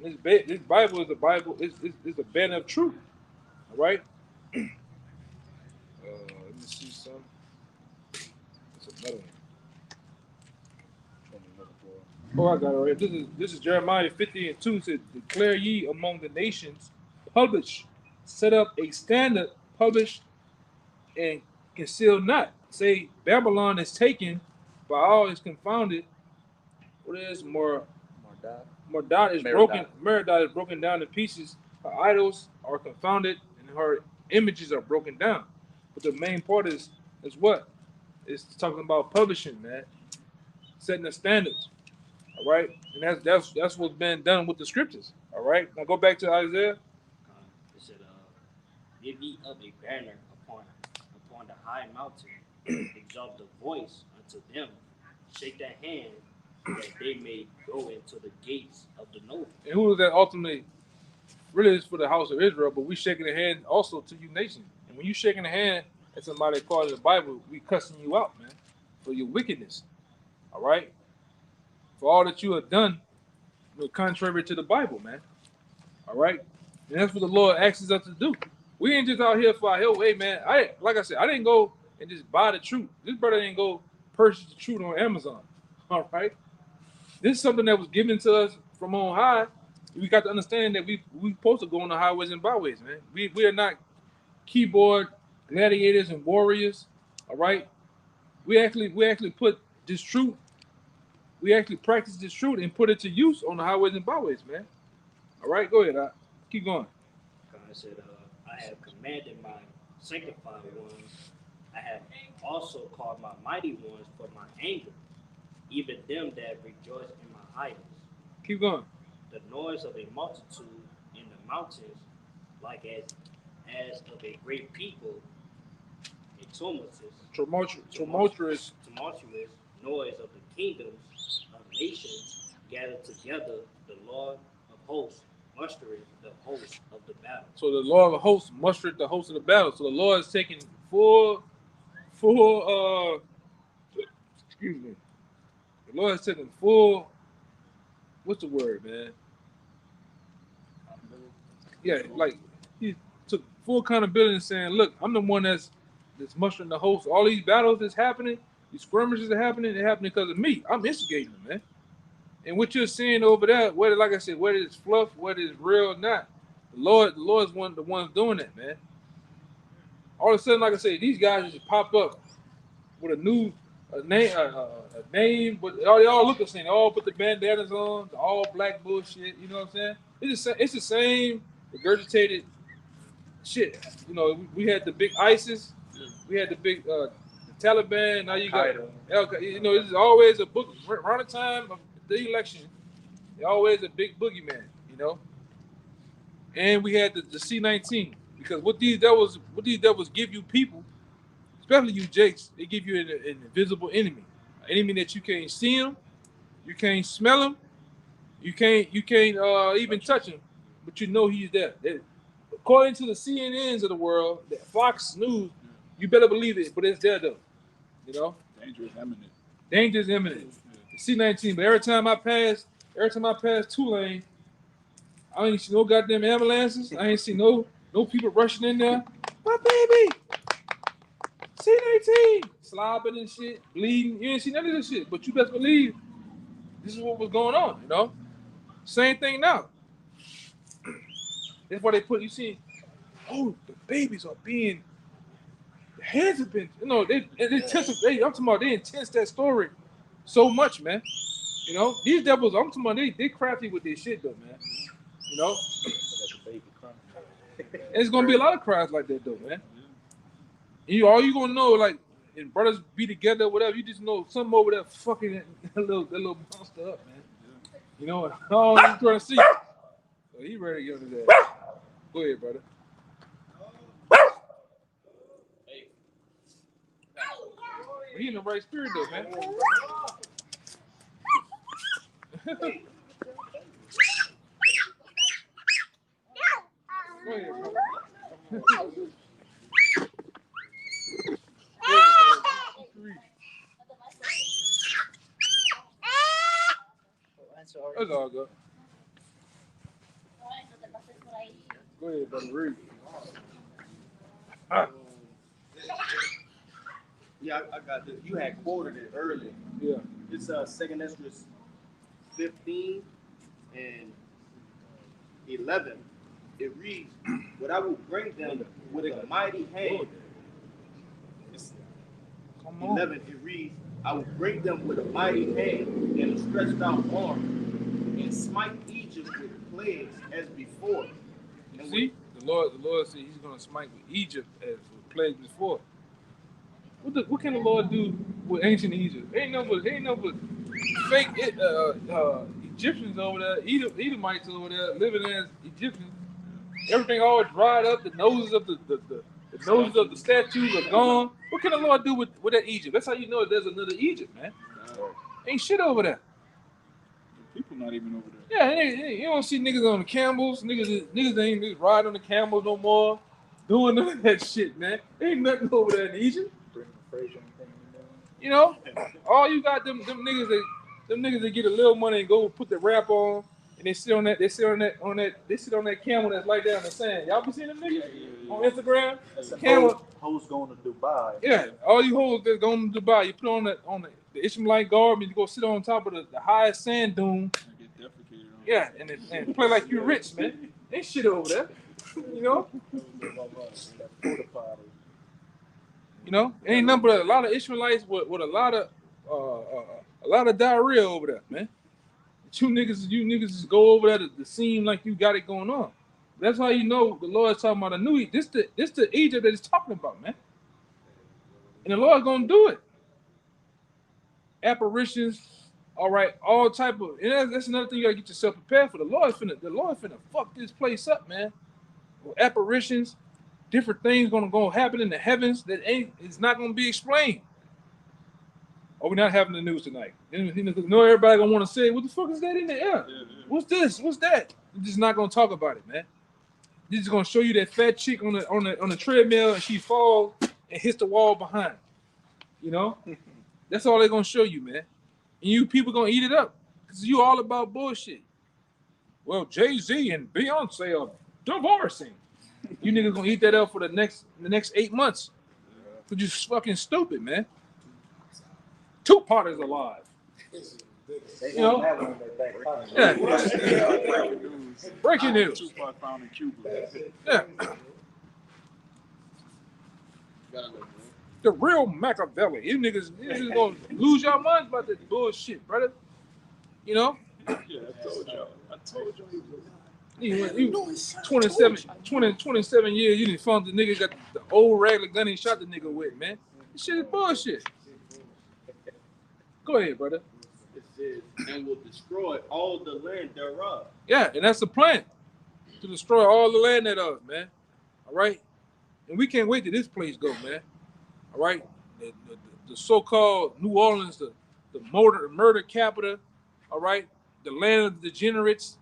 And this Bible is a Bible, it's a banner of truth. All right? Let me see some. It's another one. Oh, I got it right here. This is Jeremiah 50:2. It says, "Declare ye among the nations, publish, set up a standard, publish, and conceal not. Say Babylon is taken, by all is confounded." What is Mardot is broken. Merodach is broken down to pieces. Her idols are confounded, and her images are broken down. But the main part is what? It's talking about publishing, man, setting the standards. All right, and that's what's been done with the scriptures. All right, now go back to Isaiah. It said, "Give ye up a banner upon the high mountain, exalt the voice unto them, shake their hand, that they may go into the gates of the noble." And who is that ultimately? Really, it's for the house of Israel, but we shaking the hand also to you nations. And when you shaking the hand at somebody according to the Bible, we cussing you out, man, for your wickedness. All right, for all that you have done, contrary to the Bible, man. All right, and that's what the Lord asks us to do. We ain't just out here for our help. Hey, man, like I said, I didn't go and just buy the truth. This brother didn't go purchase the truth on Amazon. All right, this is something that was given to us from on high. We got to understand that we supposed to go on the highways and byways, man. We are not keyboard gladiators and warriors. All right, we actually put this truth. We actually practice this truth and put it to use on the highways and byways, man. All right, go ahead. Keep going. God said, "I have commanded my sanctified ones. I have also called my mighty ones for my anger, even them that rejoice in my idols." Keep going. "The noise of a multitude in the mountains, like as of a great people, a tumultuous noise of the kingdoms of nations gathered together. The Lord of hosts mustered the host of the battle." So the Lord of hosts mustered the host of the battle. So the Lord is taking full excuse me. The Lord is taking full, what's the word, man? Yeah, like he took full accountability and saying, look, I'm the one that's mustering the host. All these battles that's happening, these skirmishes are happening, they're happening because of me. I'm instigating them, man. And what you're seeing over there, whether, like I said, whether it's fluff, whether it's real or not, the Lord's the ones doing that, man. All of a sudden, like I said, these guys just pop up with a name, but they all look the same. They all put the bandanas on, the all black bullshit. You know what I'm saying? It's the same regurgitated shit. You know, we had the big ISIS, we had the big the Taliban. Now you got you know, it's always a book around the time of the election. Always a big boogeyman. You know, and we had the C-19 because what these devils give you people. Especially you Jakes, they give you an invisible enemy, an enemy that you can't see him, you can't smell him, you can't even touch him, but you know he's there. According to the CNNs of the world, the Fox News, you better believe it, but it's there though. You know, Danger is imminent. Danger is imminent. The C-19, but every time I pass Tulane, I ain't see no goddamn ambulances. I ain't see no people rushing in there. My baby. C-19, slobbing and shit, bleeding. You ain't see none of this shit, but you best believe this is what was going on, you know? Same thing now. That's why they put, you see, the babies are being, the heads have been, you know, I'm talking about they intense that story so much, man. You know, these devils, I'm talking about they crafty with this shit though, man. You know? It's gonna be a lot of cries like that though, man. All you gonna know, like, and brothers be together, whatever. You just know something over there fucking that little monster up, man. You know, all I'm trying to see. So he ready to get into that. Go ahead, brother. He in the right spirit though, man. Go ahead, bro. That's all good. Go ahead, brother. Read. Yeah, I got this. You had quoted it earlier. Yeah. It's 2nd Ezra 15 and 11. It reads, "But I will bring them with a mighty hand." It's Come on. 11. It reads, "I will bring them with a mighty hand and a stretched out arm, and smite Egypt with plagues as before." You see, the Lord said He's going to smite with Egypt as with plagues before. What can the Lord do with ancient Egypt? Ain't no but fake Egyptians over there, Edomites over there living as Egyptians. Everything all dried up. The noses of the noses of the statues are gone. What can the Lord do with that Egypt? That's how you know there's another Egypt, man. Ain't shit over there. People not even over there. Yeah, you don't see niggas on the camels. Niggas ain't riding on the camels no more. Doing none of that shit, man. Ain't nothing over there in Egypt. You know, all you got them niggas that get a little money and go put the wrap on, and they sit on that camel that's like that on the sand. Y'all be seeing them niggas on Instagram? Camel. Hoes going to Dubai. Yeah, all you hoes that's going to Dubai, you put on the Ishmaelite garb and you go sit on top of the highest sand dune. Get defecated on. Yeah, and play like you rich, man. Ain't shit over there. You know? You know, ain't nothing but a lot of Ishmaelites with a lot of diarrhea over there, man. You niggas just go over there to seem like you got it going on. That's how you know the Lord's talking about a new Egypt. This the Egypt that he's talking about, man. And the Lord's gonna do it. Apparitions, all right, all type of, and that's another thing you gotta get yourself prepared for. The Lord finna fuck this place up, man. With apparitions. Different things gonna happen in the heavens that it's not gonna be explained. Oh, we're not having the news tonight. No, everybody gonna want to say, "What the fuck is that in the air? What's this? What's that?" We're just not gonna talk about it, man. They're just gonna show you that fat chick on the treadmill and she falls and hits the wall behind. You know, that's all they're gonna show you, man. And you people gonna eat it up because you all about bullshit. Well, Jay-Z and Beyonce are divorcing. You niggas gonna eat that up for the next 8 months. You're just fucking stupid, man. Tupac is alive. You know? Yeah. Breaking news. Tupac found in Cuba. Yeah. The real Machiavelli. You niggas gonna lose your minds about this bullshit, brother. You know? Yeah, I told y'all. You 27 years, you didn't found the nigga got the old regular gun he shot the nigga with, man. This shit is bullshit. Go ahead, brother. It says, "And will destroy all the land thereof." Yeah, and that's the plan. To destroy all the land thereof, man. All right? And we can't wait till this place go, man. All right? The so-called New Orleans, the murder capital, all right? The land of the degenerates,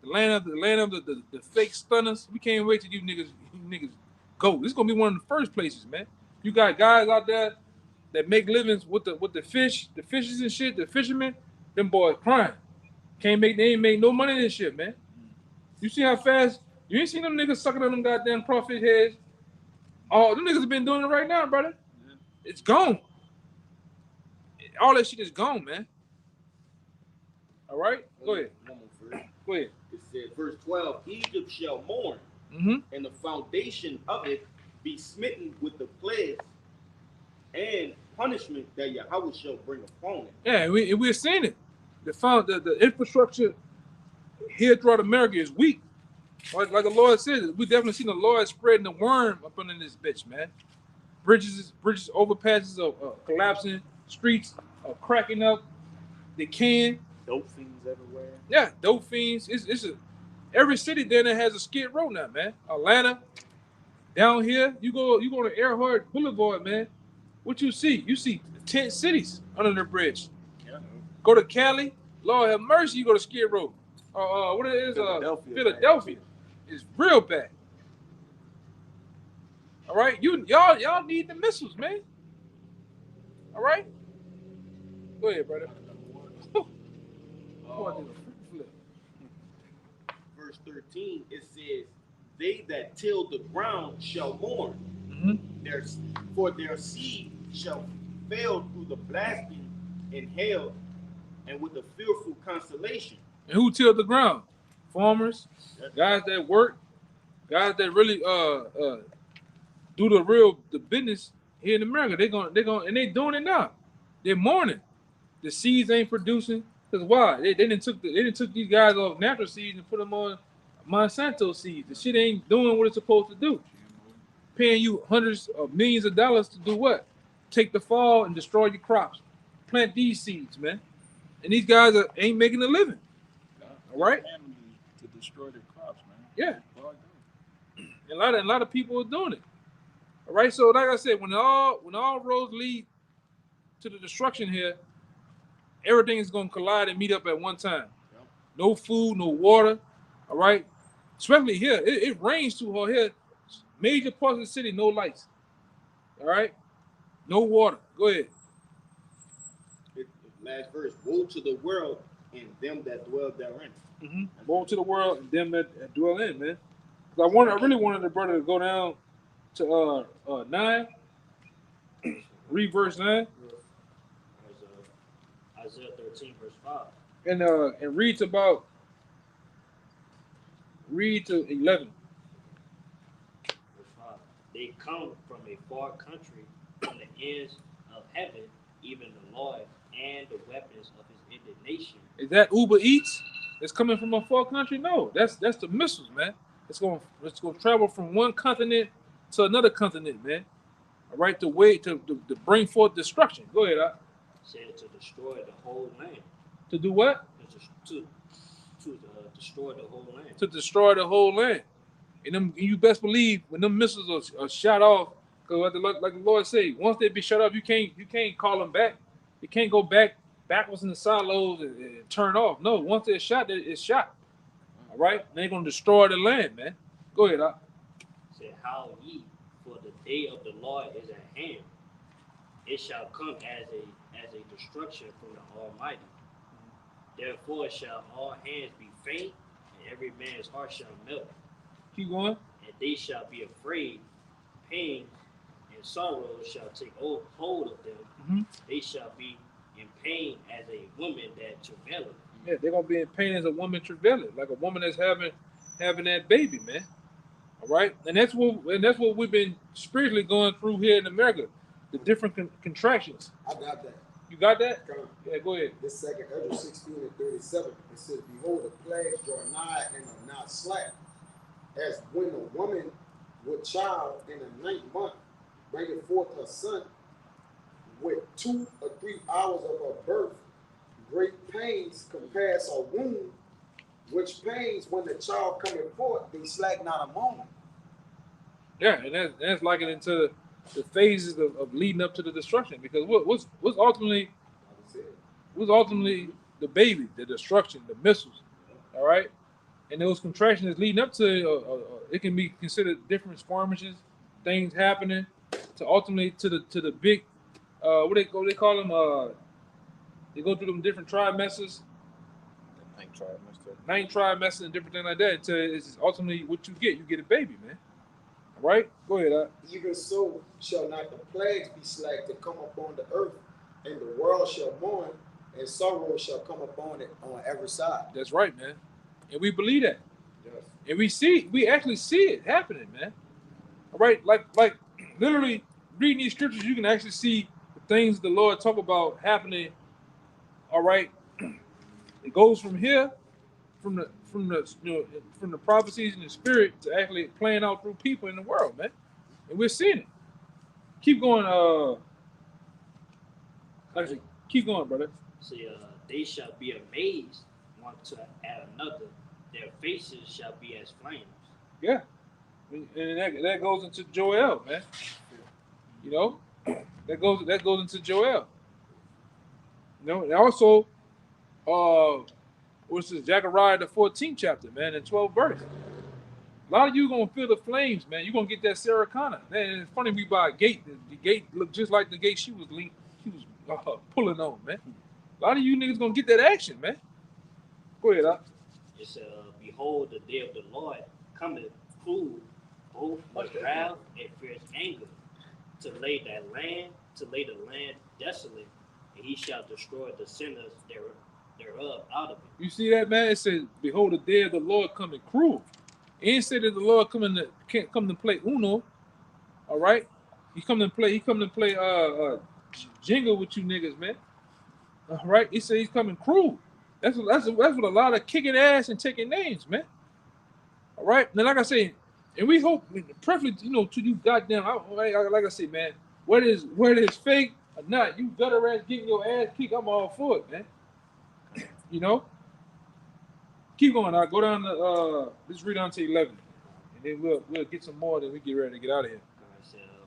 the land of the fake stunners. We can't wait till you niggas go. This is gonna be one of the first places, man. You got guys out there that make livings with the fishes and shit, the fishermen, them boys crying. They ain't make no money in this shit, man. You see how fast, you ain't seen them niggas sucking on them goddamn crawfish heads. Oh, them niggas have been doing it right now, brother. Yeah. It's gone. All that shit is gone, man. All right? Go ahead. Go ahead. It says, verse 12, "Egypt shall mourn, and the foundation of it be smitten with the plagues and punishment that Yahweh shall bring upon it." Yeah, we're seeing it. The infrastructure here throughout America is weak. Like the Lord said, we definitely seen the Lord spreading the worm up under this bitch, man. Bridges, overpasses are collapsing, streets are cracking up, decaying. Dope fiends everywhere. Yeah, dope fiends. Every city down there has a skid row now, man. Atlanta, down here, you go to Earhart Boulevard, man. What you see? You see tent cities under the bridge. Yeah. Go to Cali, Lord have mercy, you go to Skid Row. What it is? Philadelphia. It's real bad. All right, y'all need the missiles, man. All right, go ahead, brother. Verse 13, it says, "They that till the ground shall mourn, for their seed shall fail through the blasting and hail, and with a fearful consolation." And who tilled the ground? Farmers, guys that work, guys that really do the business here in America. They're going, and they doing it now. They're mourning. The seeds ain't producing. Cause why? They didn't took these guys off natural seeds and put them on Monsanto seeds. The shit ain't doing what it's supposed to do. Paying you hundreds of millions of dollars to do what? Take the fall and destroy your crops. Plant these seeds, man. And these guys ain't making a living. All right? To destroy their crops, man. Yeah. And a lot of people are doing it. All right. So like I said, when all roads lead to the destruction here, everything is going to collide and meet up at one time. No food, no water. All right. Especially here, it rains too hard here. Major parts of the city, no lights. All right. No water. Go ahead. Last verse: "Woe to the world and them that dwell therein." Woe to the world and them that dwell in, man. I really wanted the brother to go down to 9. Read verse 9. Isaiah 13, verse 5. And read to 11. Verse 5. They come from a far country, from the ends of heaven, even the Lord and the weapons of his indignation. Is that Uber Eats? It's coming from a far country? No, that's the missiles, man. It's going to travel from one continent to another continent, man. All right, to bring forth destruction. Go ahead, Said to destroy the whole land. To do what? To destroy the whole land. To destroy the whole land. And you best believe when them missiles are shot off, because like the Lord say, once they be shut off, you can't call them back. You can't go backwards in the silos and turn off. No, once they're shot, it's shot. All right, and they're gonna destroy the land, man. Go ahead, Said, "How ye, for the day of the Lord is at hand. It shall come as a destruction from the Almighty. Therefore shall all hands be faint, and every man's heart shall melt. Keep going. And they shall be afraid. Pain and sorrow shall take hold of them. They shall be in pain as a woman that travaileth." Yeah, they're gonna be in pain as a woman travailing, like a woman that's having that baby, man. All right, and that's what we've been spiritually going through here in America, the different contractions. I got that. You got that? Come on. Yeah, go ahead. This second Ezra 16 and 37, it says, "Behold, the plagues draw nigh and are not slack, as when a woman with child in the 9th month bringeth forth her son, with 2 or 3 hours of her birth, great pains compass her womb, which pains when the child cometh forth, they slack not a moment." Yeah, and that's like it into the phases of leading up to the destruction, because what's ultimately the baby, the destruction, the missiles. All right, and those contractions leading up to it can be considered different skirmishes, things happening to ultimately to the big what they call them they go through them different trimesters, 9 trimesters and different things like that until it's ultimately what you get a baby, man. All right, go ahead. Even so shall not the plagues be slack to come upon the earth, and the world shall mourn, and sorrow shall come upon it on every side. That's right, man. And we believe that. Yes. And we actually see it happening, man. All right, like literally reading these scriptures, you can actually see the things the Lord talk about happening. All right, it goes from here, from the prophecies in the spirit to actually playing out through people in the world, man. And we're seeing it. Keep going. Actually, keep going, brother. See, they shall be amazed one at another. Their faces shall be as flames. Yeah, and that goes into Joel, man. You know, that goes into Joel. You know, and also what's this? Zechariah the 14th chapter, man, and 12th verse. A lot of you gonna feel the flames, man. You gonna get that Saracana. Man, it's funny we buy a gate. The gate looked just like the gate she was pulling on, man. A lot of you niggas gonna get that action, man. Go ahead, Doc. It's behold, the day of the Lord cometh cruel, both with wrath and fierce anger, to lay the land desolate, and he shall destroy the sinners thereof out of it. You see that, man? It says, behold, the day of the Lord coming cruel. It ain't said that the Lord can't come to play Uno. All right? He come to play jingle with you niggas, man. All right? He said he's coming cruel. That's what a lot of kicking ass and taking names, man. All right? Now, like I say, and we hope, preferably, to you goddamn, like I say, man, whether it's fake or not, you gutter ass getting your ass kicked, I'm all for it, man. Keep going. I'll go down to let's read on to 11, and then we'll get some more. Then we get ready to get out of here.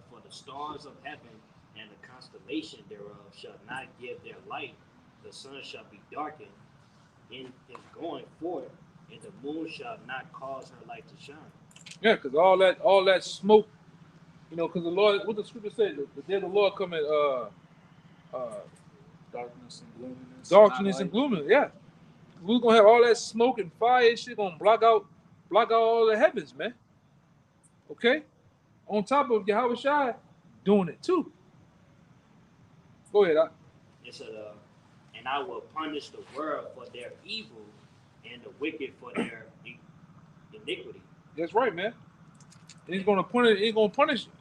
For the stars of heaven and the constellation thereof shall not give their light; the sun shall be darkened in his going forth, and the moon shall not cause her light to shine. Yeah, because all that smoke, because the Lord, what the scripture said, the day of the Lord coming, darkness and gloominess. Yeah. We're gonna have all that smoke and fire and shit gonna block out all the heavens, man. Okay? On top of Yahweh Shai doing it too. Go ahead, Doc. It said, and I will punish the world for their evil and the wicked for their iniquity. That's right, man. And he's gonna punish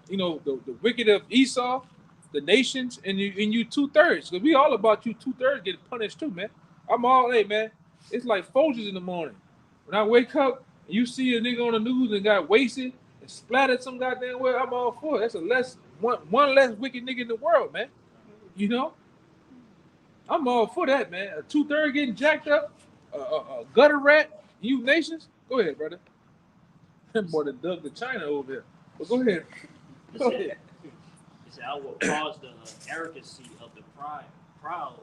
the wicked of Esau, the nations, and you 2/3. Because we all about you 2/3 getting punished too, man. I'm all, hey, man. It's like Folgers in the morning. When I wake up and you see a nigga on the news and got wasted and splattered some goddamn way, I'm all for it. That's one less wicked nigga in the world, man. I'm all for that, man. A 2/3 getting jacked up, a gutter rat, you nations. Go ahead, brother. That boy that dug the China over here. But go ahead. He said, I will cause the arrogancy of the proud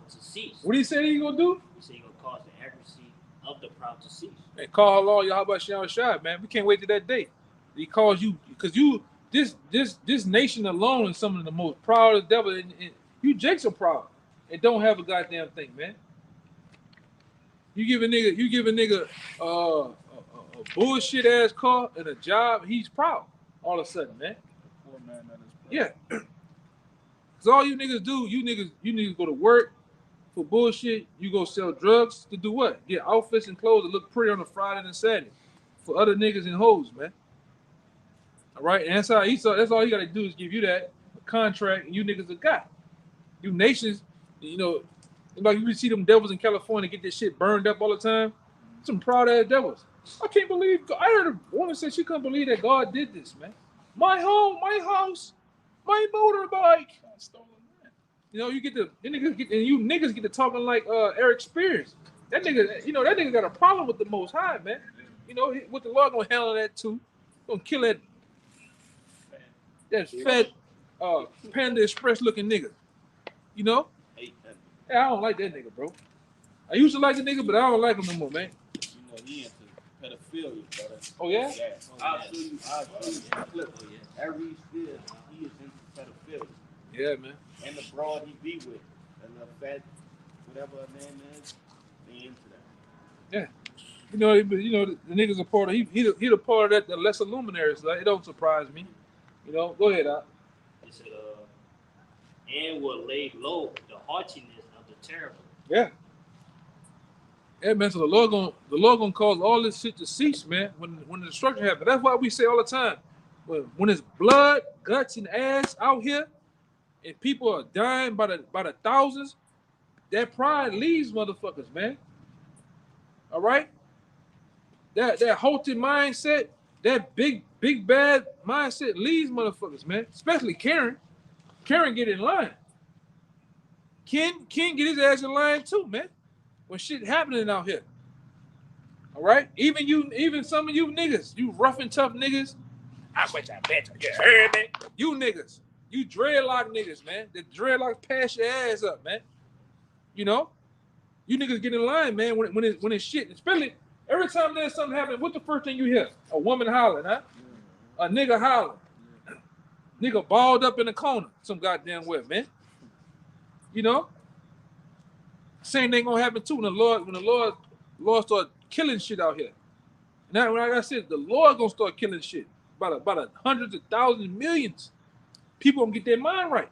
to cease. What did he say he gonna do? He said he gonna cause the arrogancy of the proud to cease. And call Allah Yahweh Shem Shai, man. We can't wait to that day. He calls you because this nation alone is some of the most proud of the devil. And you Jakes are proud and don't have a goddamn thing, man. You give a nigga a bullshit ass car and a job, he's proud all of a sudden, man. Poor man that is proud. Yeah. Cause all you niggas do, you niggas go to work for bullshit. You go sell drugs to do what? Get outfits and clothes that look pretty on a Friday and Saturday for other niggas and hoes, man. All right, and that's all you gotta do is give you that contract, and you niggas a guy. You nations, like you see them devils in California get this shit burned up all the time. Some proud ass devils. I can't believe. I heard a woman say she couldn't believe that God did this, man. My home, my house, my motorbike. Stolen land. You niggas get to talking like Eric Spears. That nigga got a problem with the Most High, man. What the Lord gonna handle that too. Gonna kill that fat Panda Express looking nigga. Yeah, I don't like that nigga, bro. I used to like the nigga, but I don't like him no more, man. He into pedophilia, brother. Oh yeah? I'll show you a clip. Every still, he is into pedophilia. Yeah, man. And the broad he be with, and the fat, whatever her name is, they into that. Yeah. The niggas are part of he the part of that the lesser luminaries. Like, it don't surprise me. Go ahead, Doc. He said, and will lay low the haughtiness of the terrible. Yeah. Yeah, man. So the Lord gonna cause all this shit to cease, man. When the destruction happens, that's why we say all the time, when it's blood, guts, and ass out here, and people are dying by the thousands, that pride leaves motherfuckers, man. All right. That halted mindset, that big bad mindset leaves motherfuckers, man. Especially Karen. Karen get in line. Ken get his ass in line too, man. When shit happening out here. All right? Even some of you niggas, you rough and tough niggas. I wish I bet you heard me. You niggas. You dreadlock niggas, man. The dreadlocks pass your ass up, man. You niggas get in line, man. When it's shit, especially every time there's something happening, what's the first thing you hear? A woman hollering, huh? A nigga hollering. Nigga balled up in the corner, some goddamn way, man. You know? Same thing gonna happen too when the Lord start killing shit out here. Now, like I said, the Lord gonna start killing shit. About hundreds of thousands, millions. People gonna get their mind right.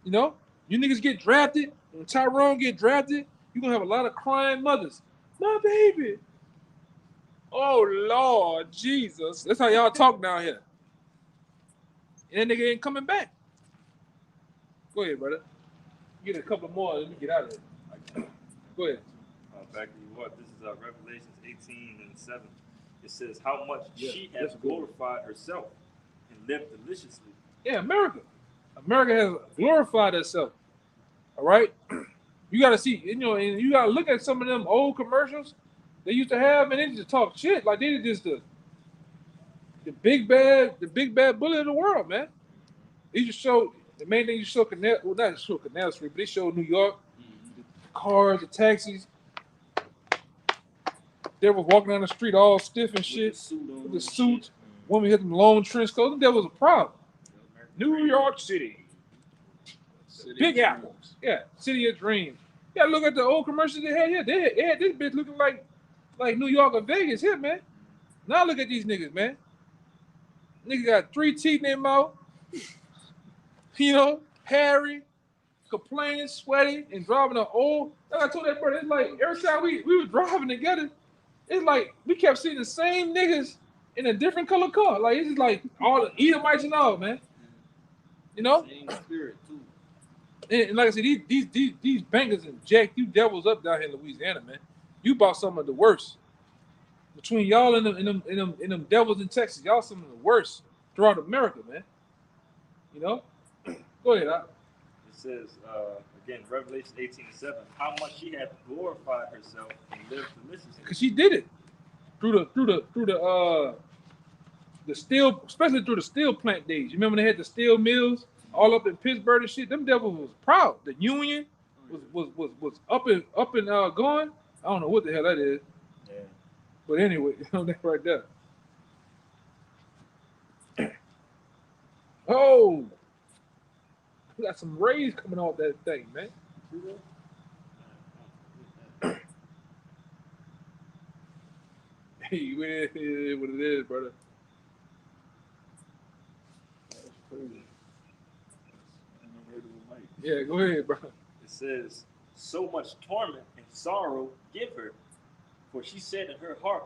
You know? You niggas get drafted, when Tyrone get drafted, you're gonna have a lot of crying mothers. My baby. Oh Lord Jesus. That's how y'all talk down here. And that nigga ain't coming back. Go ahead, brother. Get a couple more, let me get out of here. Go ahead. Back to you what? This is Revelations 18 and 7. It says, how much she has that's good. glorified herself and lived deliciously. Yeah, America. America has glorified herself. All right? You got to see, you know, and you got to look at some of them old commercials they used to have, and they just talk shit. Like they just the big bad bully of the world, man. They just show, the main thing you show Canal, well, not show Canal Street, but they show New York, the cars, the taxis. They were walking down the street all stiff and shit, with the suit. Woman hit them long trench coats. That was a problem. New York City. Big Apples. Yeah, City of Dreams. Yeah, look at the old commercials they had here. They had this bitch looking like New York or Vegas here, man. Now look at these niggas, man. Nigga got 3 teeth in their mouth. You know, hairy, complaining, sweaty, and driving an old. Like I told that brother, it's like every time we were driving together, it's like we kept seeing the same niggas in a different color car. Like it's just like all the Edomites and all, man. You know? Same spirit too. And like I said, these bankers and jack you devils up down here in Louisiana, man. You bought some of the worst. Between y'all and them devils in Texas, y'all some of the worst throughout America, man. You know? Go ahead. It says, again, Revelation 18 and 7, how much she had glorified herself and lived deliciously. Because she did it through the steel, especially through the steel plant days. You remember they had the steel mills all up in Pittsburgh and shit? Them devils was proud. The union was up and going. I don't know what the hell that is. Yeah. But anyway, that right there. Oh, we got some rays coming off that thing, man. Hey, what it is, brother. That's crazy. Yeah, go ahead, bro. It says, so much torment and sorrow give her, for she said in her heart,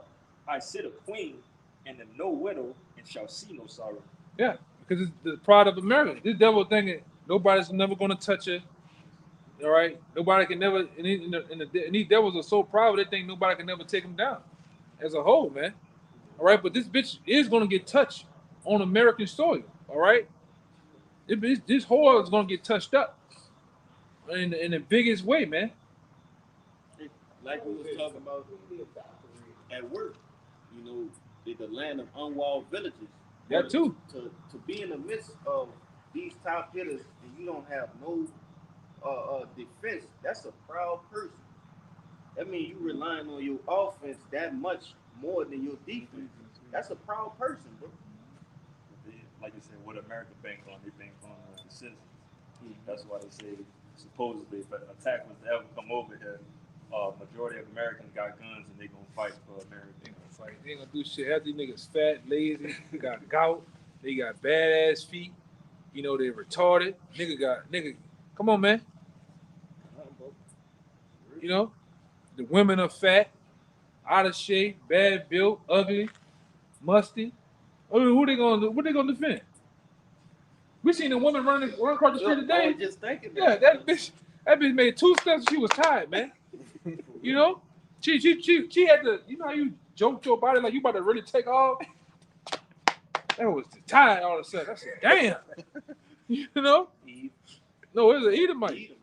I sit a queen and am no widow and shall see no sorrow. Yeah, because it's the pride of America. This devil thinking nobody's never going to touch it. All right, nobody can never. And these devils are so proud they think nobody can never take them down, as a whole, man. All right, but this bitch is going to get touched on American soil. All right, this whore is going to get touched up in the biggest way, man. Like we was talking about at work, you know, the land of unwalled villages. That too. To be in the midst of these top hitters and you don't have no defense, that's a proud person. That means you relying on your offense that much more than your defense. That's a proud person, bro. Like you said, what America banks on, they bank on the citizens. That's why they say, supposedly, if an attack was to ever come over here, majority of Americans got guns and they gonna fight for America. They gonna fight. They ain't gonna do shit. Half these niggas fat, lazy, got gout. They got badass feet. You know, they retarded. Nigga. Come on, man. You know, the women are fat, out of shape, bad built, ugly, musty. I mean, who they gonna do? What they gonna defend? We seen a woman run across the street today. I was just thinking Yeah, that bitch made 2 steps. She was tired, man. You know, she had to. You know how you joke your body like you about to really take off. That was tired all of a sudden. I said, damn. You know? No, it was an Edomite.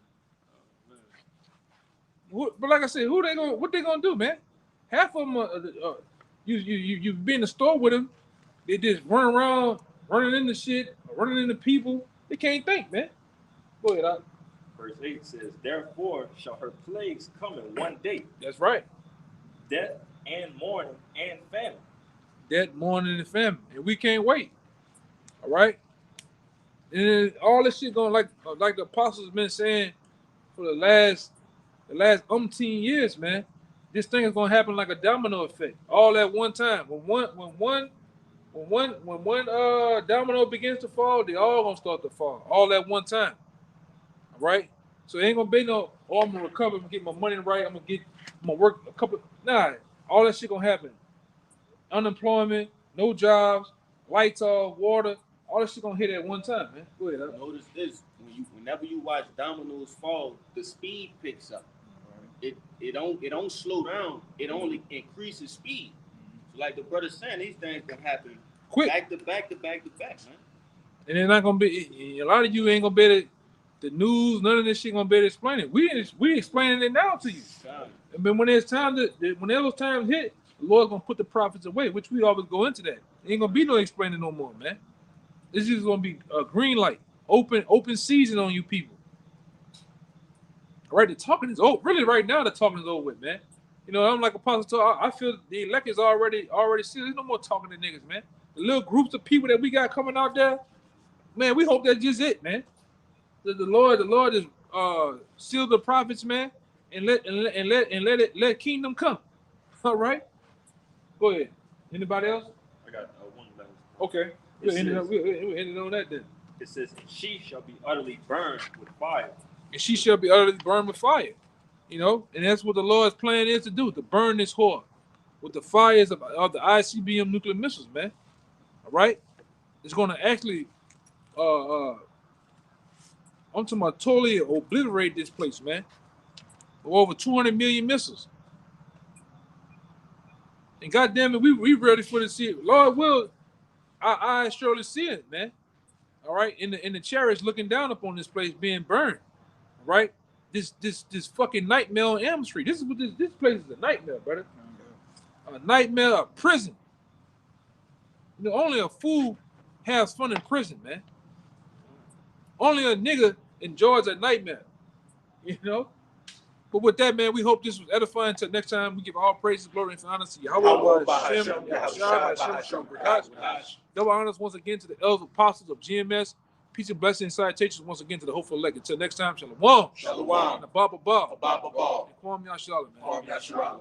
But like I said, what they gonna do, man? Half of them, you be in the store with them, they just run around, running into shit, running into people. They can't think, man. Go ahead, verse 8 says, "Therefore shall her plagues come in one day, That's right. death and mourning and famine." Death, mourning, and famine, and we can't wait. All right. And then all this shit going like the apostles been saying for the last umpteen years, man. This thing is gonna happen like a domino effect, all at one time. When one domino begins to fall, they all gonna start to fall, all at one time. All right. So it ain't gonna be no, oh, I'm gonna recover, I'm gonna get my money right, I'm gonna work a couple. Nah, all that shit gonna happen. Unemployment, no jobs, lights off, water, all that shit gonna hit at one time, man. Go ahead. Notice this: whenever you watch dominoes fall, the speed picks up. It don't slow down. It only increases speed. So like the brother saying, these things gonna happen Quick. back to back, man. And it's not gonna be, a lot of you ain't gonna be able to, the news, none of this shit gonna be able to explain it. We explaining it now to you. And then when it's time when those times hit, the Lord's gonna put the prophets away, which we always go into that. Ain't gonna be no explaining no more, man. This is gonna be a green light, open season on you people. All right, the talking is over. Really, right now, the talking is over with, man. You know, I'm like Apostle told, I feel the elect is already sealed. There's no more talking to niggas, man. The little groups of people that we got coming out there, man, we hope that's just it, man. The Lord is seal the prophets, man, and let kingdom come. All right, go ahead. Anybody else? I got one last. Okay, we'll end it on that then. It says, "And she shall be utterly burned with fire." And she shall be utterly burned with fire. You know, and that's what the Lord's plan is to do, to burn this whore with the fires of the ICBM nuclear missiles, man. All right? It's going to actually, I'm talking about totally obliterate this place, man. Over 200 million missiles. And goddamn it, we ready for the see it. Lord will, our eyes surely see it, man. All right? In the chariots looking down upon this place being burned. Right? This fucking nightmare on Elm Street. This place is a nightmare, brother. A nightmare, a prison. You know, only a fool has fun in prison, man. Only a nigga enjoys a nightmare. You know? But with that, man, we hope this was edifying. Until next time, we give all praises, glory, and honor to Yahweh. Double honors once again to the elders apostles of GMS. Peace and blessings, salutations once again to the hopeful elect. Until next time, shalom. Shalom. Abba. Abba. Kwam Yashala, man. Kwam Yashala.